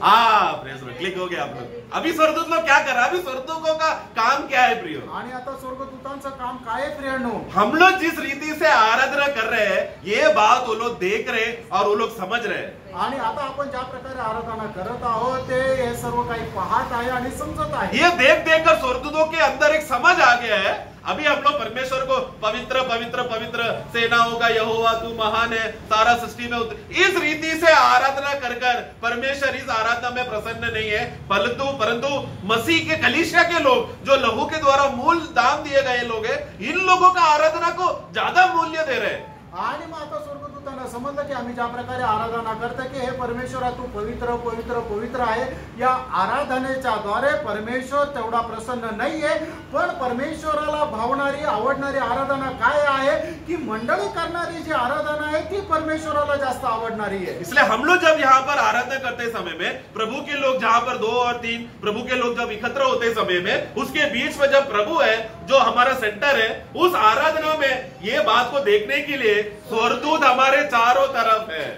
क्लिक हो गया आप लोग. अभी स्वर्गदूत लोग क्या कर रहा है, अभी स्वर्गदूतों का काम क्या है प्रियो. आणि आता स्वर्गदूतांचं काम काय आहे प्रियांनो. हम लोग जिस रीति से आराधना कर रहे हैं ये बात वो लोग देख रहे और वो लोग समझ रहे हैं. आणि आता आपण ज्या प्रकारे आराधना करत आहोत ते हे सर्व काही पाहत आहे आणि समजत आहे. ये देख देख कर स्वर्गदूतों के अंदर एक समझ आ गया है. अभी हम लोग परमेश्वर को पवित्र पवित्र पवित्र सेनाओं का यहोवा तू महान है, सारा सृष्टि में इस रीति से आराधना कर कर परमेश्वर इस आराधना में प्रसन्न नहीं है. परंतु मसीह के कलीसिया के लोग जो लहू के द्वारा मूल दाम दिए गए लोग हैं, इन लोगों का आराधना को ज्यादा मूल्य दे रहे हैं. आणि मग आता स्वर्गदूतांना समजलं की आम्ही ज्या प्रकारे आराधना करतो की हे परमेश्वरा तू पवित्र पवित्र पवित्र आहे. या आराधनेच्या द्वारे परमेश्वर तेवढा प्रसन्न नाहीये, पण परमेश्वराला भावणारी आवडणारी आराधना काय आहे की मंडळी करणारी जी आराधना आहे ती परमेश्वराला जास्त आवडणारी आहे. इसलिए हम लोग जब यहाँ पर आराधना करते समय में प्रभु के लोग जहाँ पर 2 और 3 प्रभु के लोग जब एकत्र होते समय में उसके बीच में जब प्रभु है जो हमारा सेंटर है, उस आराधना में ये बात को देखने के लिए स्वर्गदूत हमारे चारों तरफ है.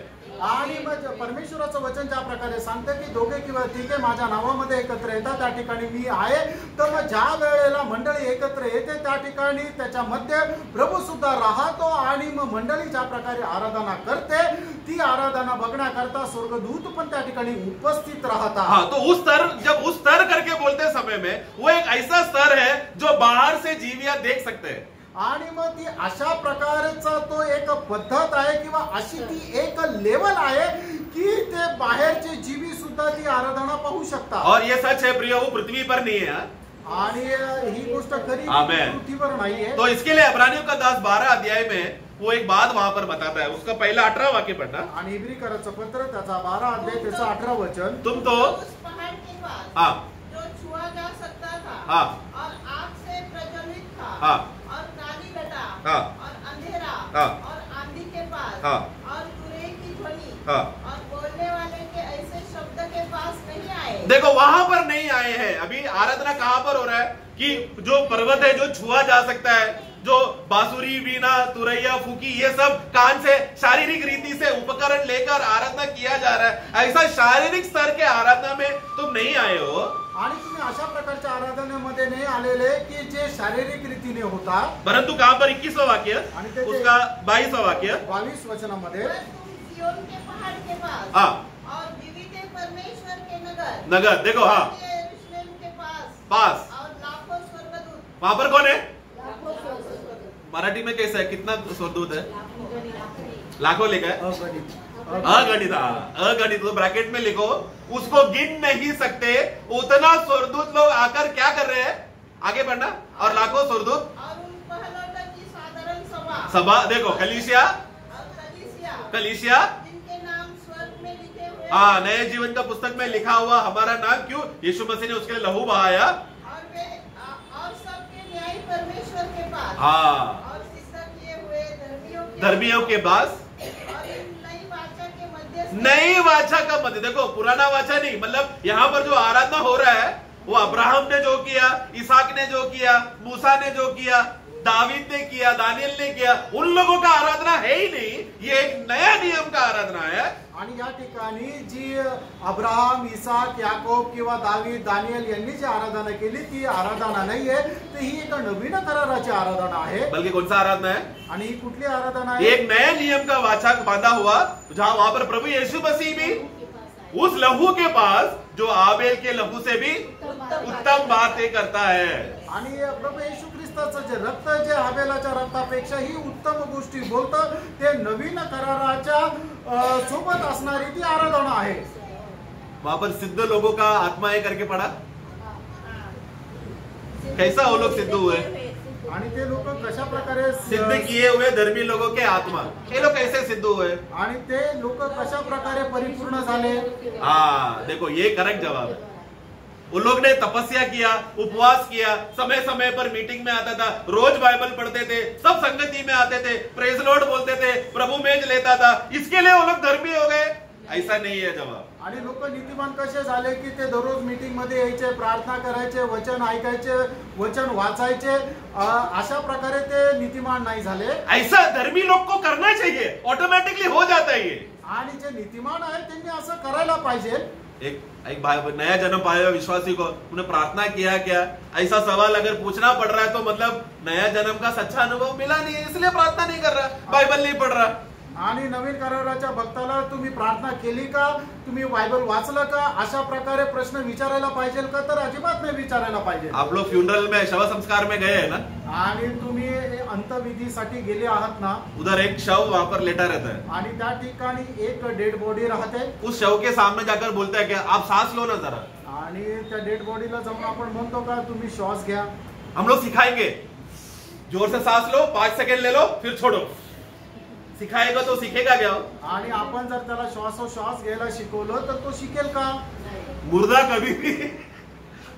आणि मग परमेश्वराचं वचन ज्या प्रकारे सांगते की दोघे किंवा तिघे माझ्या नावामध्ये एकत्र येतात त्या ठिकाणी मी आहे. तर मग ज्या वेळेला मंडळी एकत्र येते त्या ठिकाणी त्याच्यामध्ये प्रभू सुद्धा राहतो. आणि मग मंडळी ज्या प्रकारे आराधना करते ती आराधना बघण्याकरता स्वर्गदूत पण त्या ठिकाणी उपस्थित राहतात. हाँ, तो उस स्तर, जब उस स्तर करके बोलते समय में वो एक ऐसा स्तर है जो बाहर से जीविया देख सकते हैं. आणि मग ती अशा प्रकारचा तो एक पद्धत आहे किंवा अशी ती एक लेवल आहे की ते बाहेरचे जीवी सुद्धा ती आराधना पाहू शकतात. और ये सच है प्रिय, वो पृथ्वी पर नहीं है. आणि ही गोष्ट खरी आमेन. पृथ्वीवर नाहीये. तो इसके लिए इब्रानियों का 10-12 अध्याय में वो एक बात वहां पर बताता है. उसका पहला 18 वाक्य पढ़ना. आणि इब्रीकराचं पत्र त्याचा 12 अध्याय त्याचा 18 वचन. तुम तो उस पहाड़ के पास हाँ जो छुआ जा सकता था हाँ और आग से प्रज्वलित था हाँ और काली घटा हाँ और अंधेरा हाँ और आंधी के पास हाँ और तुरई की ध्वनि हाँ. और बोलने वाले के ऐसे शब्द के पास नहीं आए. देखो वहां पर नहीं आए हैं. अभी आराधना कहां पर हो रहा है कि जो पर्वत है जो छुआ जा सकता है, जो बांसुरी वीणा तुरैया फूकी ये सब कान से शारीरिक रीति से उपकरण लेकर आराधना किया जा रहा है, ऐसा शारीरिक स्तर के आराधना में तुम नहीं आए हो. आणि तुम्ही अशा प्रकारच्या आराधनेमध्ये नाही आलेले की जे शारीरिक रीतीने होता. परंतु कहां पर 21वां वाक्य उसका 22वां वाक्य 22 वचनामध्ये सिय्योन के पहाड़ के पास हाँ और जीवित परमेश्वर के नगर नगर. देखो हाँ यरूशलेम के पास और लाखों स्वर्गदूत. वहां पर कौन है. लाखों स्वर्गदूत. मराठी में कैसा है, कितना स्वर्गदूत है. लाखों लिखा है. अगणित अगणित तो ब्रैकेट में लिखो. उसको गिन नहीं सकते उतना स्वर्गदूत लोग आकर क्या कर रहे हैं. आगे बढ़ना. और लाखों स्वर्गदूत और उन पहलों की साधारण सभा सभा. देखो कलीसिया और कलीसिया, जिनके नाम स्वर्ग में लिखे हुए हाँ, नए जीवन का पुस्तक में लिखा हुआ हमारा नाम, क्यों? यीशु मसीह ने उसके लिए लहू बहाया, और सबके न्यायी परमेश्वर के पास, हाँ, और सिद्ध किए हुए धर्मियों के पास, और इन नई वाचा के मध्य से नई वाचा का मध्य। देखो, पुराना वाचा नहीं, मतलब यहाँ पर जो आराधना हो रहा है वो अब्राहम ने जो किया, इसहाक ने जो किया, मूसा ने जो किया, दावीद ने किया, दानियल ने किया, उन लोगों का आराधना है ही नहीं, ये एक नया नियम का आराधना है। आणि या ठिकाणी जी अब्राहम, इसाक, याकोब किंवा दावीद, दानियल यांनी जी आराधना केली ती आराधना नाहीये, तर ही एक नवीन कराराची आराधना आहे। बल्कि कौन सा आराधना है? आणि ही कुठली आराधना आहे? एक नए नियम का वाचा बांधा हुआ, जहां वहां पर प्रभु यीशु मसीह भी उस लहू के पास जो आबेल के लहू से भी उत्तम बातें करता है। आणि प्रभू येशू ख्रिस्ताचं जे रक्त जे हाबेलाच्या रक्तापेक्षाही उत्तम गोष्टी बोलतं, ते नवीन कराराच्या सोबत असणारी ती आराधना आहे। वहां पर सिद्ध लोगों का आत्मा है करके पढ़ा, कैसा वो लोग सिद्ध हुए? आणि ते लोक कशा प्रकारे सिद्ध किए हुए धर्मी लोगों के आत्मा, ये लोग कैसे सिद्ध हुए? आणि ते लोक कशा प्रकारे परिपूर्ण झाले? हाँ, देखो ये करेक्ट जवाब है। उन लोग ने तपस्या किया, उपवास किया, समय समय पर मीटिंग में आता था, रोज बाइबल पढ़ते थे, सब संगति में आते थे, प्रेज लॉर्ड बोलते थे, प्रभु मेज लेता था, इसके लिए वो लोग धर्मी हो गए? ऐसा नहीं है जवाब। आणि लोक नीतिमान कसे झाले की ते दररोज मीटिंग मध्ये यायचे, प्रार्थना करायचे, वचन ऐकायचे, वचन वाचायचे, अशा प्रकारे ते नीतिमान नाही झाले। ऐसा धर्मी लोग को करना चाहिए, ऑटोमेटिकली हो जाता है ये। आणि जे नीतिमान आहे त्यांनी असं करायला पाहिजे। एक भाई नया जन्म पाए हुए विश्वासी को उन्हें प्रार्थना किया क्या, ऐसा सवाल अगर पूछना पड़ रहा है तो मतलब नया जन्म का सच्चा अनुभव मिला नहीं है, इसलिए प्रार्थना नहीं कर रहा, बाइबल नहीं पढ़ रहा। आणि नवीन कराराच्या भक्ताला तुम्ही प्रार्थना केली का, तुम्ही बायबल वाचलं का, अशा प्रकारे प्रश्न विचारायला पाहिजे का? तर अजिबात नाही विचारायला पाहिजे। आप लोग फ्यूनरल में शव संस्कार में गए हैं ना, आणि तुम्ही अंत्यविधीसाठी गेले आहात ना, उधर एक शव वहां पर लेटा रहता है, आणि त्या ठिकाणी एक डेड बॉडी राहते। उस शव के सामने जाकर बोलता है क्या, आप सांस लो ना जरा, आणि त्या डेड बॉडीला जाऊन आपण म्हणतो का तुम्ही श्वास घ्या। हम लोग सिखाएंगे, जोर से सांस लो, 5 सेकेंड ले लो, फिर छोड़ो। सिखाएगा तो सीखेगा क्या? आणि आपण जर त्याला श्वास घ्यायला शिकवलं तर तो शिकेल का?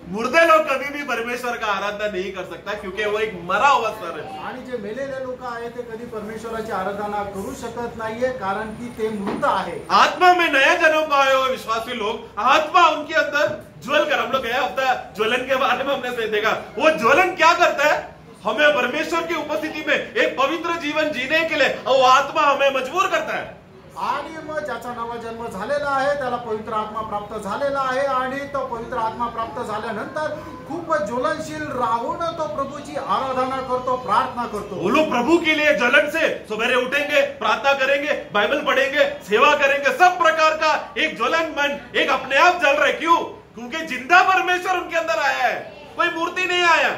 मुर्दे लोग कभी भी परमेश्वर का आराधना नहीं कर सकता, क्योंकि वो एक मरा हुआ स्तर है। आणि जे मेलेले लोक आहेत ते कधी परमेश्वराची आराधना करू शकत नाहीये, कारण की ते मृत आहे। आत्मा में नया जन्म पाए हुए विश्वासी लोग, आत्मा उनके अंदर ज्वल कर, हम लोग गया हफ्ता ज्वलन के बारे में हमने देखा, वो ज्वलन क्या करता है, हमें परमेश्वर की उपस्थिति में एक पवित्र जीवन जीने के लिए वो आत्मा हमें मजबूर करता है। आणि मग ज्याचा नवा जन्म झालेला आहे त्याला पवित्र आत्मा प्राप्त झालेला आहे, आणि तो पवित्र आत्मा प्राप्त झाल्यानंतर खूप ज्वलनशील राहून तो प्रभूची आराधना करतो, प्रार्थना करतो। वो लोग प्रभु के लिए ज्वलन से सवेरे उठेंगे, प्रार्थना करेंगे, बाइबल पढ़ेंगे, सेवा करेंगे, सब प्रकार का एक ज्वलन मन एक अपने आप जल रहे। क्यों? क्योंकि जिंदा परमेश्वर उनके अंदर आया है, कोई मूर्ति नहीं आया।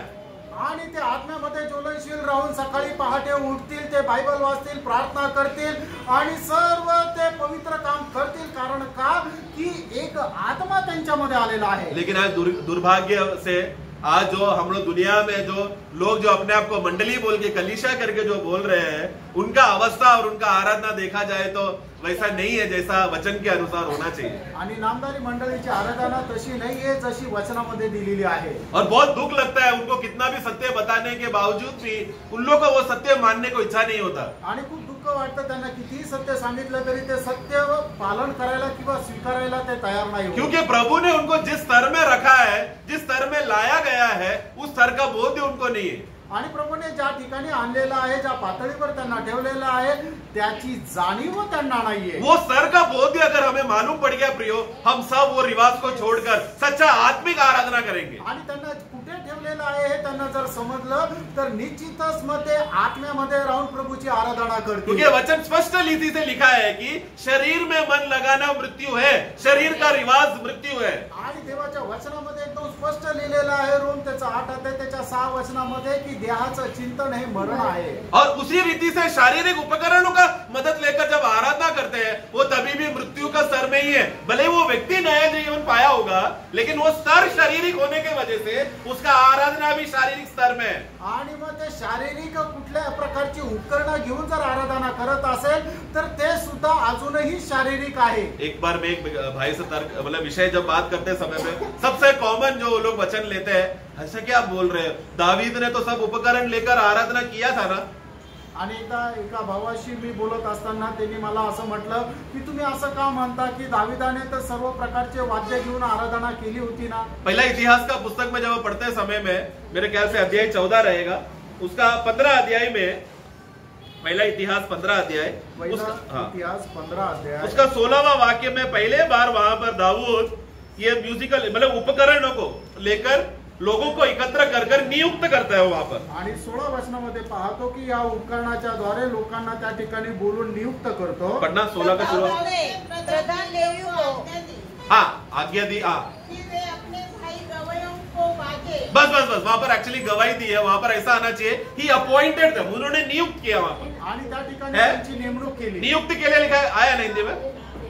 आणि ते आत्म्यामध्ये ज्वलनशील राहून सकाळी पहाटे उठतील, ते बायबल वाचतील, प्रार्थना करतील आणि सर्व ते पवित्र काम करतील, कारण का की एक आत्मा त्यांच्यामध्ये आलेला आहे। लेकिन आज दुर्भाग्य से आज जो हम लोग दुनिया में जो लोग जो अपने आप को मंडली बोल के कलीसिया करके जो बोल रहे हैं, उनका अवस्था और उनका आराधना देखा जाए तो वैसा नहीं है जैसा वचन के अनुसार होना चाहिए। आणि नामदारी मंडळीची आराधना तशी नाहीये जशी वचनामध्ये दिलेली आहे। और बहुत दुख लगता है, उनको कितना भी सत्य बताने के बावजूद भी उन लोगों को वो सत्य मानने को इच्छा नहीं होता। आणि खूप दुःख वाटतं त्यांना, कितीही सत्य सांगितलं तरी ते सत्य पालन करायला किंवा स्वीकारायला ते तयार नाही होत। क्योंकि प्रभु ने उनको जिस स्तर में रखा है, जिस स्तर में लाया गया है, उस स्तर का बोध उनको नहीं है। आणि प्रभूने ज्या ठिकाणी आणलेला आहे, ज्या पातळीवर त्यांना ठेवलेलं आहे, त्याची जाणीव त्यांना नाहीये। वो स्तर का बोध अगर हमें मालूम पड़ गया प्रियो, हम सब वो रिवाज को छोड़कर सच्चा आत्मिक आराधना करेंगे। आणि त्यांना कुठे ठेवलेलं आहे हे त्यांना जर समजलं तर निश्चितच मग ते आत्म्यामध्ये राहून प्रभूची आराधना करतील। क्योंकि वचन स्पष्ट रीति से लिखा है कि शरीर में मन लगाना मृत्यु है, शरीर का रिवाज मृत्यु है। आणि देवाच्या वचनामध्ये एकदम स्पष्ट लिहिलेलं आहे, रोम त्याचा 8 अध्याय त्याच्या 6 वचनामध्ये की देहाचं चिंतन हे मरण आहे। और उसी रीति से शारीरिक उपकरणों का मदद लेकर जब आराधना करते हैं, वो तभी भी मृत्यु का स्तर में ही है। भले वो व्यक्ति नया जीवन पाया होगा, लेकिन वो स्तर शारीरिक होने की वजह से उसका आराधना भी शारीरिक स्तर में है। आणि मग ते शारीरिक कुठल्या प्रकारची उपकरणं घेऊन जर आराधना करत असेल तर ते सुद्धा अजूनही शारीरिक आहे. एक बार में एक भाई से तर्क मतलब विषय जब बात करते समय में सबसे कॉमन जो लोग वचन लेते हैं, ऐसा क्या आप बोल रहे हैं, दावीद ने तो सब उपकरण लेकर आराधना किया था ना. आणि एकदा एका भावाशी मी बोलत असताना त्यांनी मला असं म्हटलं की तुम्ही असं का म्हणता की दाविदाने तर सर्व प्रकारचे वाद्य घेऊन आराधना केली होती ना. पहला इतिहास का पुस्तक में जब पढ़ते समय में मेरे ख्याल से अध्याय 14 रहेगा, उसका 15 अध्याय में पहला इतिहास 15 अध्याय इतिहास 15 अध्याय उसका 16वां वाक्य में पहले बार वहां पर दाऊद ये म्यूजिकल मतलब उपकरणों को लेकर लोगों को एकत्र कर नियुक्त करता है वहां पर. आणि 16 वचनामध्ये पाहतो की या उपकरणाच्या द्वारे लोकांना त्या ठिकाणी बोलून नियुक्त करतो. पढ़ना 16 का शुरुआत. प्रधान लेवियों को हाँ आज्ञा दी. हाँ कि वे अपने भाई गवायों को बाजे. बस वहां पर एक्चुअली गवाही दी है. वहां पर ऐसा आना चाहिए ही अपॉइंटेड था, उन्होंने नियुक्त किया वहां पर. आणि त्या ठिकाणी है? त्यांची नेमणूक केली. नियुक्त के लिए लिखा है, आया नहीं हिंदी में.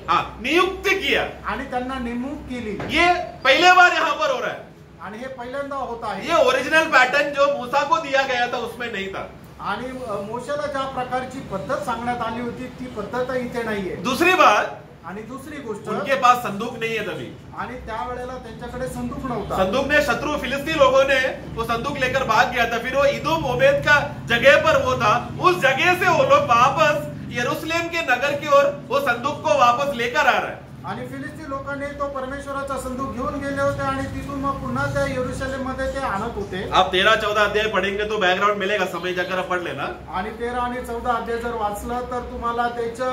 हाँ नियुक्त किया, आणि त्यांना नेमणूक केली. ये पहले बार यहाँ पर हो रहा है. आणि हे पहिल्यांदा होत आहे. ये ओरिजिनल पैटर्न जो मूसा को दिया गया था उसमें नहीं था. आणि मोशेला ज्या प्रकारची पद्धत सांगण्यात आली होती ती पद्धत इथे नाहीये. दूसरी बात, आणि दुसरी गोष्ट उनके पास संदूक नहीं है तभी. आणि त्यावेळेला त्यांच्याकडे संदूक नव्हता. संदूक ने शत्रु फिलिस्ती लोगों ने वो संदूक लेकर भाग गया था. फिर वो इदुम ओबेद का जगह पर वो था, उस जगह से वो लोग वापस यरूशलेम के नगर की ओर वो संदूक को वापस लेकर आ रहा है. आणि फिलिस्ती लोकांनी तो परमेश्वराचा संदूक घेऊन गेले होते आणि तिथून मग पुन्हा त्या यरूशलेम मध्ये ते आणत होते. आप 13-14 अध्याय पढ़ेंगे तो बैकग्राउंड मिलेगा, समय जाकर पढ़ लेना. आणि 13 आणि 14 अध्याय जर वाचलं तर तुम्हाला त्याचं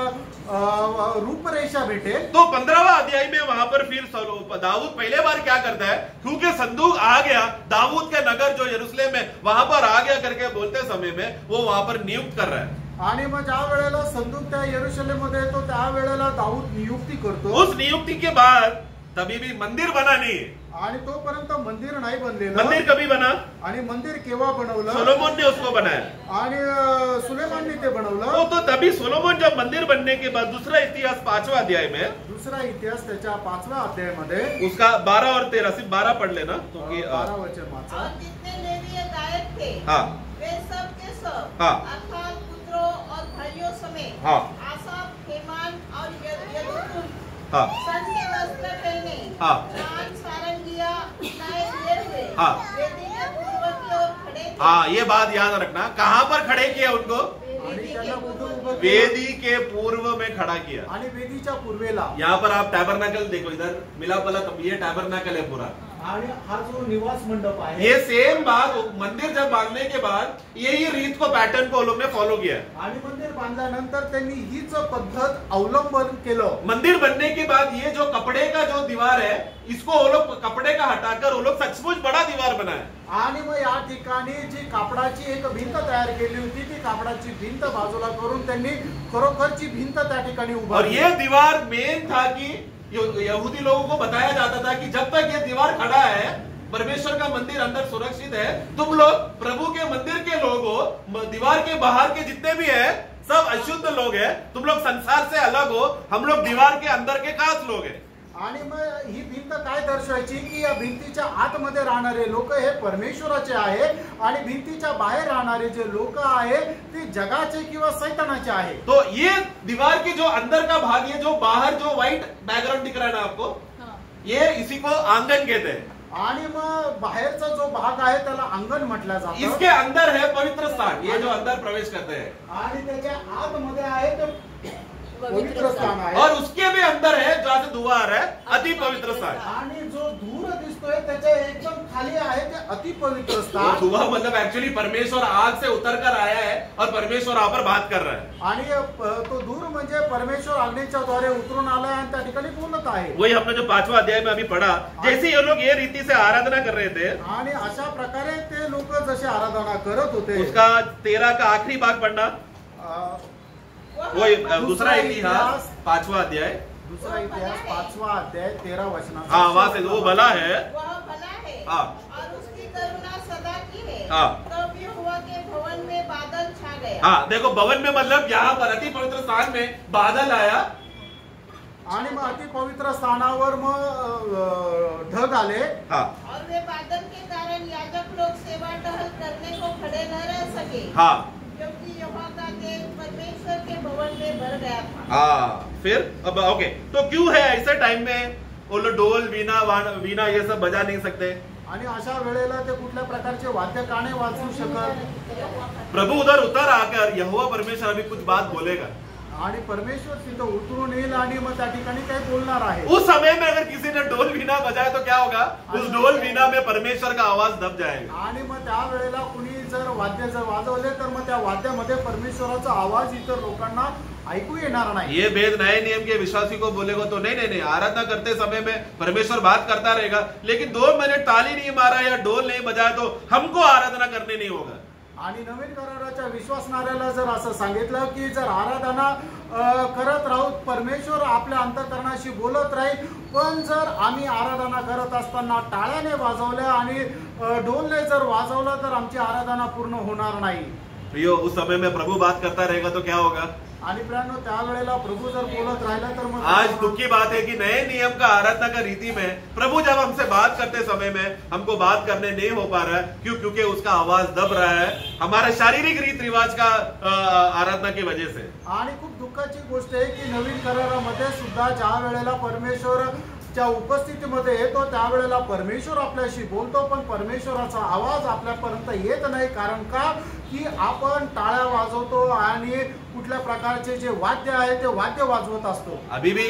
रूपरेषा भेटेल. तो 15वां अध्याय में वहां पर फिर दाऊद पहले बार क्या करता है, क्योंकि संदूक आ गया दाऊद के नगर जो यरूशलेम में वहां पर आ गया करके बोलते समय में वो वहां पर नियुक्त कर रहा है. आणि मग ज्या वेळेला संदूक त्या यरूशलेम मध्ये येतो त्या वेळेला दाऊद नियुक्ती करतो. उस नियुक्ति के बाद तभी भी मंदिर बना नहीं है. आणि तोपर्यंत मंदिर नाही बनलेलं. मंदिर कभी बना, आणि मंदिर केव्हा बनवलं, सोलोमन ने उसको बनाया. आणि सुलेमानने ते बनवलं. तो तभी सोलोमन जब मंदिर बनने के बाद दूसरा इतिहास 5वां अध्याय में, दुसरा इतिहास त्याच्या 5व्या अध्यायामध्ये उसका 12 और 13 सिर्फ 12 पढ़ लेना क्योंकि 12 वचन वाचा. और जितने लेवीय गायक थे हाँ वे सब के सब हाँ. अर्थात पुत्रों और भाइयों समेत हाँ. आसाफ, हेमान और यदुतुन हाँ सन के वस्त्र पहने हाँ. कान सारंगिया नाए लिए हुए हाँ. वेदी के पूर्व की ओर खड़े थे. हाँ ये बात याद रखना, कहां पर खड़े किया उनको, आणि त्यांना कुठं उभं केलं? वेदी के पूर्व में खड़ा किया. आणि वेदीच्या पूर्वेला. यहाँ पर आप टैबरनाकल देखो, इधर मिलाप वाला तब ये टैबरनाकल है पूरा. आणि हा जो निवास मंडप आहे ये सेम बात मंदिर जब बांधने के बाद यही रीत को पैटर्न को लोग ने फॉलो किया. आणि मंदिर बांधल्यानंतर त्यांनी हीच पद्धत अवलंबन केलं. मंदिर बनने के बाद ये जो कपड़े का जो दीवार है इसको वो लोग कपड़े का हटाकर वो लोग सचमुच बड़ा दीवार बनाए. आणि मग या ठिकाणी जी कापडाची एक भिंत तयार केली होती ती कापडाची भिंत बाजूला करून त्यांनी खरोखरची भिंत त्या ठिकाणी और उभारली. ये दीवार मेन था कि यहूदी लोगों को बताया जाता था कि जब तक ये दीवार खड़ा है, परमेश्वर का मंदिर अंदर सुरक्षित है, तुम लोग प्रभु के मंदिर के लोग हो, दीवार के बाहर के जितने भी हैं सब अशुद्ध लोग हैं, तुम लोग संसार से अलग हो, हम लोग दीवार के अंदर के खास लोग हैं. आणि मग ही भिंत काय दर्शवायची की या भिंतीच्या आतमध्ये राहणारे लोक हे परमेश्वराचे आहे आणि भिंतीच्या बाहेर राहणारे जे लोक आहे ते जगाचे किंवा सैतानाचे आहे. तो ये दीवार के जो अंदर का भाग, ये जो बाहर जो व्हाइट बैकग्राउंड दिख रहा है ना आपको, ये इसी को आंगन कहते हैं. आणि मग बाहेरचा जो भाग आहे त्याला अंगण म्हटलं जातं. इसके अंदर है पवित्र स्थान, ये जो अंदर प्रवेश करते हैं, आणि त्याच्या आतमध्ये आहे ते पवित्र स्थान आहे. और उसके भी अंदर है जहां से धुआं आ रहा है, अति पवित्र स्थान. आणि जो धूर दिसतोय त्याच्या एकदम खाली आहे ते अति पवित्र स्थान. धुआं मतलब एक्चुअली परमेश्वर आग से उतर कर आया है और परमेश्वर वहां पर बात कर रहा है. आणि तो धूर म्हणजे परमेश्वर अग्नीच्या द्वारे उतरून आलाय आणि त्या ठिकाणी बोलत आहे. वही हमने जो 5वां अध्याय में अभी पढ़ा, जैसे ये लोग ये रीति से आराधना कर रहे थे, आणि अशा प्रकारे ते लोक जसे आराधना करत होते. उसका 13 का आखिरी भाग पढ़ना, वही दूसरा इतिहास 5वां अध्याय, दुसरा इतिहास 5वां अध्याय 13 वचनाचा. हाँ वहां से वो भला है. वह भला है हाँ. और उसकी करुणा सदा की है. हाँ. तब यहोवा के भवन में बादल छा गया. हाँ देखो भवन में मतलब यहाँ पर अति पवित्र स्थान में बादल आया. आणि मग अति पवित्र स्थानावर मग ढग आले. हाँ और वे बादल के कारण याजक लोग सेवा टहल करने को खड़े न रह सके. हाँ क्योंकि यहोवा का तेज परमेश्वर के भवन में भर गया था. हाँ फिर अब ओके, तो क्यों है ऐसे टाइम में वो लोग ढोल वीणा ये सब बजा नहीं सकते? आणि अशा वेळेला ते कुठल्या प्रकारचे वाद्य का नाही वाजवू शकत? प्रभु उधर उतर आकर यहोवा परमेश्वर अभी कुछ बात बोलेगा, आणि परमेश्वर तिथं उतरून येईल आणि मग त्या ठिकाणी काही बोलणार आहे. उस समय में अगर किसी ने ढोल वीणा बजाया तो क्या होगा? उस ढोल वीणा में परमेश्वर का आवाज दब जाएगा. आणि मग त्या वेळेला कुणी जर वाद्य जर वाजवले तर मग त्या वाद्यामध्ये परमेश्वराचा आवाज इतर लोकांना ऐकू येणार नाही. ये भेद नए नियम के विश्वासी को बोलेगा तो नहीं, आराधना करते समय में परमेश्वर बात करता रहेगा, लेकिन 2 मिनट ताली नहीं मारा या ढोल नहीं बजाया तो हमको आराधना करने नहीं होगा. आणि नवीन कराराच्या विश्वासणाऱ्याला जर असं सांगितलं की जर आराधना करत राहू, परमेश्वर आपल्या अंतःकरणाशी बोलत राहील, पण जर आम्ही आराधना करत असताना टाळ्याने वाजवल्या आणि ढोलने जर वाजवलं तर आमची आराधना पूर्ण होणार नाही. प्रियो, उस समय में प्रभु बात करता रहेगा तो क्या होगा? आणि प्रियानो, त्यावेळेला प्रभु जर बोलत राहिला तर मग आज दुख की बात है कि नए नियम का आराधना का रीति में प्रभु जब हमसे बात करते समय में हमको बात करने नहीं हो पा रहा है. क्यों? क्योंकि उसका आवाज दब रहा है हमारे शारीरिक रीत रिवाज का आराधना की वजह से. आणि खूप दुःखाची गोष्ट आहे की नवीन करारामध्ये सुद्धा ज्या वेळेला परमेश्वर च्या उपस्थितीमध्ये येतो त्यावेळेला परमेश्वर आपल्याशी बोलतो, पण परमेश्वराचा आवाज आपल्यापर्यंत येत नाही. कारण का? की आपण टाळ्या वाजवतो आणि कुठल्या प्रकारचे जे वाद्य आहे ते वाद्य वाजवत असतो. अभी भी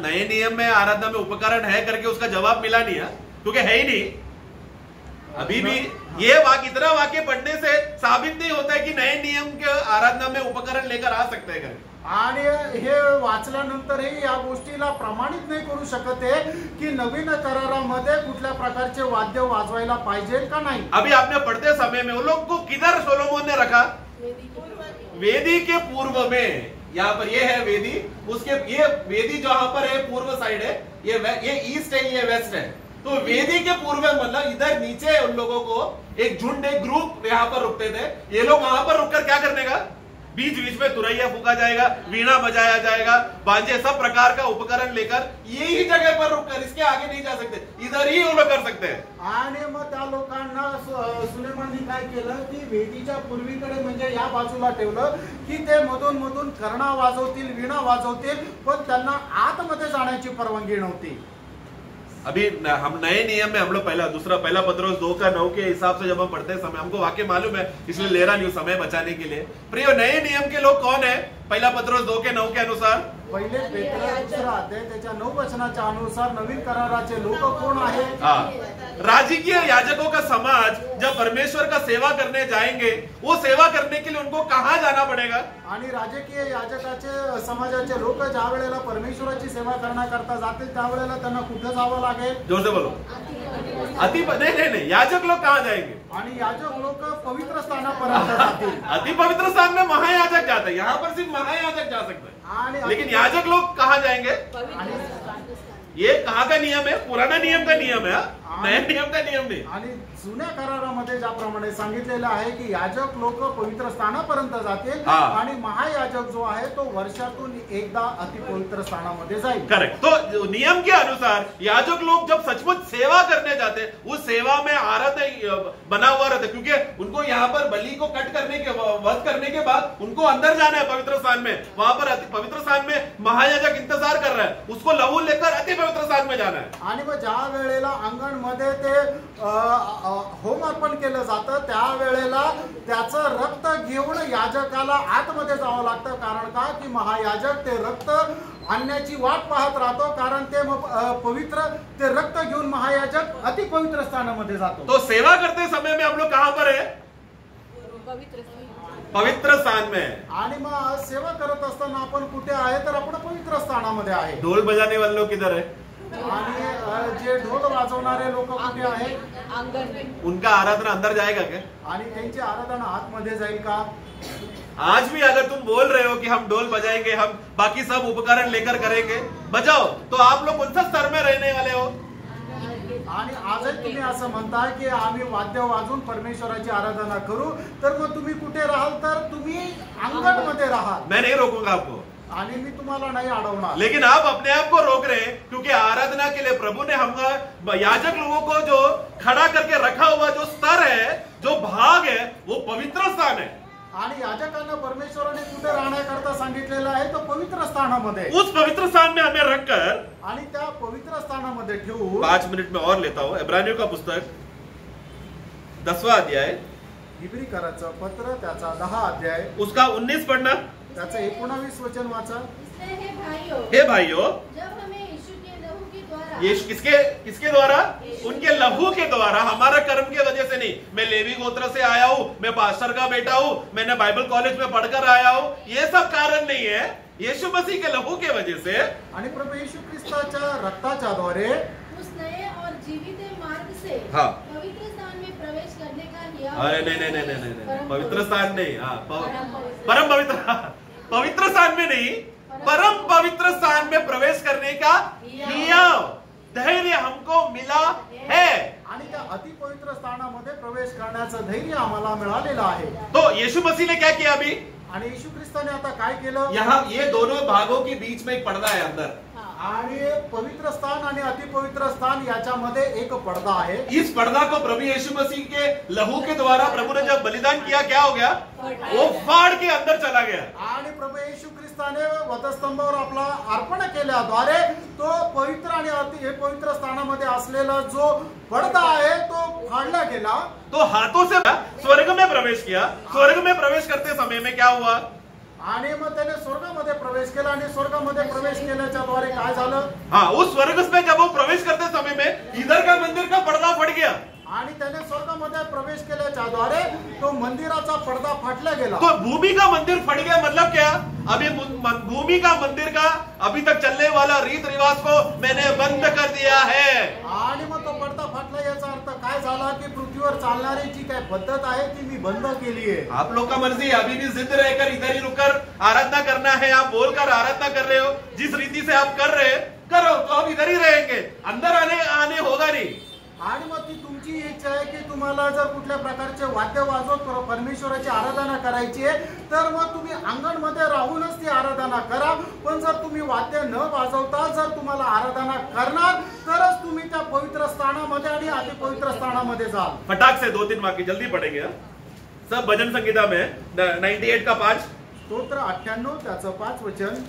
नए नियम में आराधना में उपकरण है करके उसका जवाब मिला नहीं है, क्योंकि है ही नहीं. अभी भी ये इतना वाक्य पढ़ने से साबित नहीं होता है कि नए नियम के आराधना में उपकरण लेकर आ सकते हैं. आणि हे वाचल्यानंतरही या गोष्टीला प्रमाणित नाही करू शकत आहे की नवीन करारामध्ये कुठल्या प्रकारचे वाद्य वाजवायला पाहिजे का नाही. अभी आपने पढ़ते समय में वो लोग को किधर सोलोमन ने रखा? वेदी के पूर्व में. यहाँ पर ये है वेदी, उसके ये वेदी जहां पर है पूर्व साइड है, ये ईस्ट है, ये वेस्ट है. तो वेदी के पूर्व मतलब इधर नीचे उन लोगों को एक झुंड एक ग्रुप यहाँ पर रुकते थे. ये लोग वहां पर रुककर क्या करने का? बीच बीच में तुरैया फूका जाएगा, वीणा बजाया जाएगा, बांजे सब प्रकार का उपकरण लेकर यही जगह पर रुककर, इसके आगे नहीं जा सकते, इधर ही वो लोग कर सकते हैं. आणि मग त्या लोकांना सुलेमाननी काय केलं की वेदीच्या पूर्वीकडे म्हणजे या बाजूला ठेवलं की ते मधून मधून कर्णा वाजवतील, वीणा वाजवतील, पण त्यांना आतमध्ये जाण्याची परवानगी नव्हती. अभी हम नए नियम में हम लोग पहला पत्रोस 2:9 के हिसाब से जब हम पढ़ते हैं समय हमको वाक्य मालूम है, इसलिए ले रहा नहीं समय बचाने के लिए. प्रियो, नए नियम के लोग कौन है? पहला पत्रोस 2:9 के अनुसार पहिले पेत्र 2 अध्याय त्याच्या 9 वचनाच्या अनुसार नवीन कराराचे लोक कोण आहेत? राजकीय याजकों का समाज जब परमेश्वर का सेवा करने जाएंगे, वो सेवा करने के लिए उनको कहाँ जाना पड़ेगा? आणि राजकीय याजकाचे समाजाचे लोक ज्या वेळेला परमेश्वराची सेवा करण्याकरता जातील त्यावेळेला त्यांना कुठे जावं लागेल? जोर से बोलो. नहीं, याजक लोग कहाँ जाएंगे? आणि याजक लोक पवित्र स्थानापर्यंत जातील. अति पवित्र स्थान में महायाजक जाता है, यहाँ पर सिर्फ महायाजक जा सकता है, लेकिन याजक लोग कहाँ जाएंगे? ये कहाँ का नियम है? पुराना नियम का नियम है, नया नियम का नियम नहीं. आणि जुन्या करारामध्ये ज्याप्रमाणे सांगितलेलं आहे की याजक लोक पवित्र स्थानापर्यंत जातील आणि महायाजक जो आहे तो वर्षातून एकदा अति पवित्र स्थानामध्ये जाईल. करेक्ट. तो नियम के अनुसार याजक लोग जब सचमुच सेवा करने जाते उस सेवा में आराधना बना हुआ रहता, क्योंकि उनको यहाँ पर बलि को कट करने के वध करने के बाद उनको अंदर जाना है पवित्र स्थान में. वहां पर अति पवित्र स्थान में महायाजक इंतजार कर रहा है, उसको लहू लेकर अति पवित्र स्थान में जाना है. आणि मग ज्या वेळेला अंगणमध्ये ते होम अर्पण केलं जातं त्यावेळेला त्याचं रक्त घेऊन याजकाला आतमध्ये जावं लागतं. कारण का? की महायाजक ते रक्त आणण्याची वाट पाहत राहतो, कारण ते पवित्र ते रक्त घेऊन महायाजक अति पवित्र स्थानामध्ये जातो. तो सेवा करते समय में हम लोग कहां पर है? पवित्र स्थान में. आणि मग सेवा करत असताना आपण कुठे आहे? तर आपण पवित्र स्थानामध्ये आहे. ढोल बजाने वाले लोग किधर है? आणि जे ढोल वाजवणारे लोक कुठे आहेत? उनका आराधना अंदर जाएगा क्या? आणि त्यांची आराधना आतमध्ये जाईल का? आज भी अगर तुम बोल रहे हो कि हम ढोल बजाएंगे, हम बाकी सब उपकरण लेकर करेंगे, बजाओ, तो आप लोग कौन सा स्तर में रहने वाले हो? आणि आजही तुम्ही असं म्हणताय की आम्ही वाद्य वाजवून परमेश्वराची आराधना करू, तर मग तुम्ही कुठे राहाल? तर तुम्ही अंगणमध्ये राहाल. मैं नहीं रोकूंगा आपको, आणि मी तुम्हाला नाही अडवणार. लेकिन आप अपने आप को रोक रहे हैं, क्योंकि आराधना के लिए प्रभु ने हम याजक लोगों को जो खड़ा करके रखा हुआ जो स्तर है, जो भाग है, वो पवित्र स्थान है. आणि याजकांना परमेश्वराने कुठे राहण्याकरता सांगितलेलं आहे तर पवित्र स्थानामध्ये. उस पवित्र स्थान में हमें रखकर आणि त्या पवित्र स्थानामध्ये ठेवून 5 मिनट में और लेता हूं. इब्रानियों का पुस्तक 10वां अध्याय, इब्रीकराचं पत्र त्याचा 10 अध्याय उसका 19 पढ़ना. त्याचं 19 वचन वाचा. इसलिए हे भाइयों, जब हमें यीशु के लहू के द्वारा ये किसके द्वारा? उनके लहू के द्वारा, हमारा कर्म की वजह से नहीं. मैं लेवी गोत्र से आया हूं, मैं पास्टर का बेटा हूं, मैंने बाइबल कॉलेज में पढ़कर आया हूं, ये सब कारण नहीं है. यीशु मसीह के लहू के वजह से आणि प्रभू येशू ख्रिस्ताच्या रक्ताच्या द्वारे उस नए और जीवित मार्ग से हाँ. पवित्र स्थान में प्रवेश करने का हियाव अरे नहीं, पवित्र स्थान नहीं. हाँ, परम परम पवित्र, पवित्र स्थान में नहीं, परम पवित्र स्थान में प्रवेश करने का हियाव धैर्य हमको मिला है. आणि त्या अतिपवित्र स्थानामध्ये प्रवेश करण्याचं धैर्य आम्हाला मिळालेलं आहे. तो यीशु मसीह ने क्या किया अभी? आणि येशू ख्रिस्ताने आता काय केलं? यहाँ ये दोनों भागों के बीच में एक पर्दा है अंदर. आणि पवित्र स्थान आणि अतिपवित्र स्थान याच्यामध्ये एक पडदा आहे. इस पर्दा को प्रभु यीशु मसीह के लहू के द्वारा प्रभु ने जब बलिदान किया, क्या हो गया? वो फाड़ के अंदर चला गया. आणि प्रभू येशू ख्रिस्ताने वधस्तंभावर आपला अर्पण केल्याद्वारे तो पवित्र आणि अति पवित्र स्थानामध्ये असलेला जो पडदा आहे तो फाडला गेला. तो हाथों से स्वर्ग में प्रवेश किया. स्वर्ग में प्रवेश करते समय में क्या हुआ? आणि मग त्याने स्वर्गामध्ये प्रवेश केला आणि स्वर्गामध्ये प्रवेश केल्याच्या द्वारे काय झालं? हाँ, उस स्वर्ग में जब वो प्रवेश करते समय में इधर का मंदिर का पर्दा फट गया. आणि त्याने स्वर्गामध्ये प्रवेश केल्याच्या द्वारे तो मंदिराचा पडदा फाटला गेला. तो भूमि का मंदिर फट गया. मतलब क्या? अभी भूमि का मंदिर का अभी तक चलने वाला रीत रिवाज को मैंने बंद कर दिया है. आणि मग तो पडदा फाटला याचा अर्थ काय झाला की पृथ्वीवर चालणारी जी काय पद्धत आहे ती मी बंद केली आहे. आप लोग का मर्जी, अभी भी जिद रहकर इधर ही रुककर आराधना करना है. आप बोलकर आराधना कर रहे हो, जिस रीति से आप कर रहे करो, तो आप इधर ही रहेंगे. अंदर आने होगा नहीं. आणि मग ती तुमची इच्छा आहे की तुम्हाला जर कुठल्या प्रकारचे वाद्य वाजवत परमेश्वराची आराधना करायची आहे तर मग तुम्ही अंगणमध्ये राहूनच ती आराधना करा. पण जर तुम्ही वाद्य न वाजवता जर तुम्हाला आराधना करणार तरच तुम्ही त्या पवित्र स्थानामध्ये आणि अतिपवित्र स्थानामध्ये जाल. फटाक से 2-3 वाक्य जल्दी पढ़ेंगे. सब भजन संगीता में 98 का 5, स्तोत्र 98 त्याचं 5 वचन.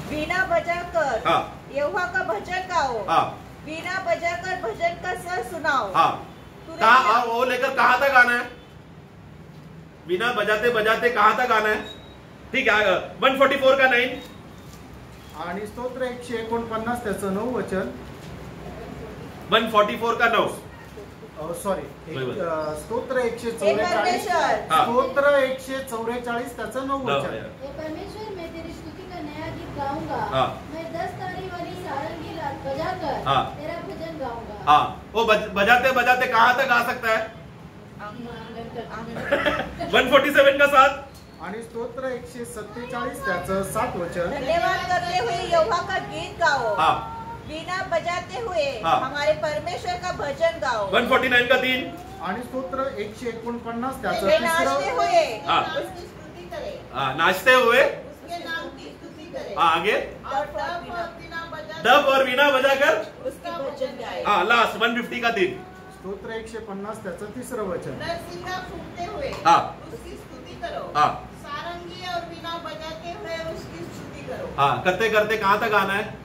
वीणा बजाकर हाँ. यहोवा का भजन गाओ. हाँ. वीणा बजाकर भजन का स्वर सुनाओ. हाँ. कहाँ वो लेकर कहाँ तक आना है? बिना बजाते बजाते कहाँ तक आना है? ठीक है. 144 का 9. आणि स्तोत्र 149 त्याचं 9 वचन. 144 का 9. सॉरी, स्तोत्र हे 144. परमेश्वर हाँ. स्तोत्र 144 त्याचं 9 वचन. हे परमेश्वर, मैं तेरी स्तुति का नया गीत गाऊंगा. हाँ. मैं 10 तारी वाली सारंगी बजाकर हाँ. तेरा भजन गाऊंगा. हाँ, वो बजाते बजाते कहाँ तक आ सकता है? 147 का 7. आणि स्तोत्र 147 त्याचं 7 वचन. धन्यवाद करते हुए यहोवा का गीत गाओ. हाँ. वीणा बजाते हुए हाँ. हमारे परमेश्वर का भजन गाओ. 149 का 3. आणि स्तोत्र 149 त्याचं वे नाचते 3रं. हुए हाँ. उसकी स्तुति करे, हाँ, नाचते हुए. उसके नाम की स्तुति करे. हाँ, आगे और डफ और वीणा बजा डब और वीणा बजाकर. उसका भजन गाए. हाँ, लास्ट 150 का 3. स्तोत्र 150 त्याचं 3रं वचन. नरसिंगा फूकते हुए हाँ. उसकी स्तुति करो. हाँ. सारंगी और वीणा बजाते हुए उसकी स्तुति करो. हाँ, करते करते कहाँ तक आना है?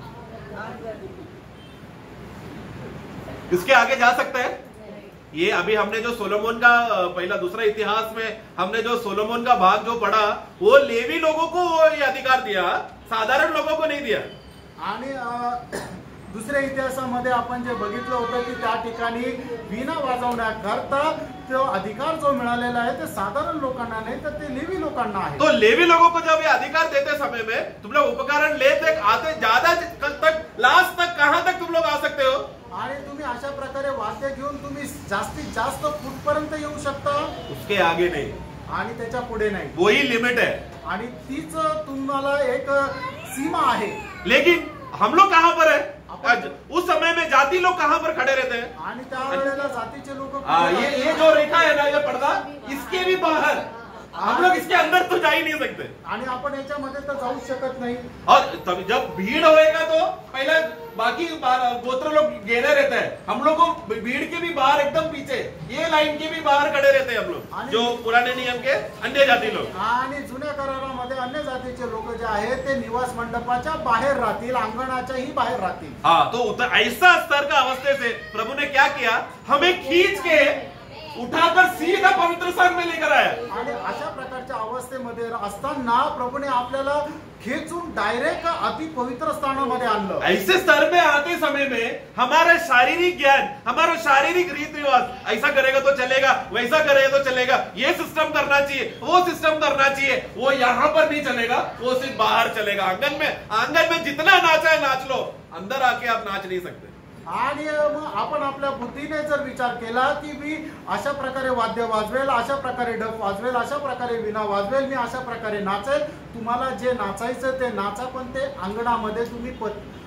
इसके आगे जा सकते हैं? ये अभी हमने जो सोलोमोन का पहला दूसरा इतिहास में हमने जो सोलोमोन का भाग जो पढ़ा, वो लेवी लोगों को ये अधिकार दिया, साधारण लोगों को नहीं दिया. आणि दुसऱ्या इतिहासामध्ये आपण जे बघितलं होतं की त्या ठिकाणी वीणा वाजवण्याकरता तो अधिकार जो मिळालेला आहे ते साधारण लोकांना नाही तर ते लेवी लोकांना आहे. तो लेवी लोगों को जब ये अधिकार देते समय में तुम लोग उपकरण लेते आते ज्यादा तक लास्ट तक कहां तक तुम लोग आ सकते हो? आणि तुम्ही अशा प्रकारे वाद्य घेऊन तुम्ही जास्तीत जास्त फूटपर्यंत येऊ शकता. उसके आगे नहीं. आणि त्याच्या पुढे नाही. वही लिमिट है. आणि तीच तुम्हाला एक सीमा आहे. लेकिन हम लोग कहां पर है? उस समय में जाति लोग कहां पर खड़े रहते हैं? आणि त्यावेळेला जातीचे लोक ये जो रेखा है ना, ये पर्दा, इसके भी बाहर हम लोग इसके अंदर तो जा ही नहीं सकते। आणि आपण याच्यामध्ये तर जाऊ शकत नाही। और तभी जब भीड़ होएगा तो पहले बाकी गोत्र लोग घेरे रहते हैं, हम लोग को भीड़ के भी बाहर एकदम पीछे, ये लाइन के भी बाहर खड़े रहते हैं हम लोग, जो पुराने नियम के अन्य जाति लोग। आणि जुन्या करारामध्ये अन्य जातीचे लोक जे आहेत ते निवास मंडपाच्या बाहेर राहतील, अंगणाच्याही बाहेर राहतील। हाँ, तो ऐसा स्तर का अवस्थे से प्रभु ने क्या किया, हमें खींच के उठाकर सीधा पवित्र स्थान में लेकर आया। आणि अशा प्रकारच्या अवस्थेमध्ये असताना प्रभूने आपल्याला खेचून डायरेक्ट अति पवित्र स्थानामध्ये आणलं। ऐसे स्तर में आते समय में हमारा शारीरिक ज्ञान, हमारा शारीरिक रीति रिवाज, ऐसा करेगा तो चलेगा, वैसा करेगा तो चलेगा, ये सिस्टम करना चाहिए, वो सिस्टम करना चाहिए, वो यहाँ पर नहीं चलेगा, वो सिर्फ बाहर चलेगा। आंगन में जितना नाचा है नाच लो, अंदर आके आप नाच नहीं सकते। आणि मग आपण आपल्या बुद्धीने जर विचार केला की मी अशा प्रकारे वाद्य वाजवेल, अशा प्रकारे डफ वाजवेल, अशा प्रकारे विणा वाजवेल, मी अशा प्रकारे नाचेल, तुम्हाला जे नाचायचं ते नाचा, पण ते अंगणामध्ये तुम्ही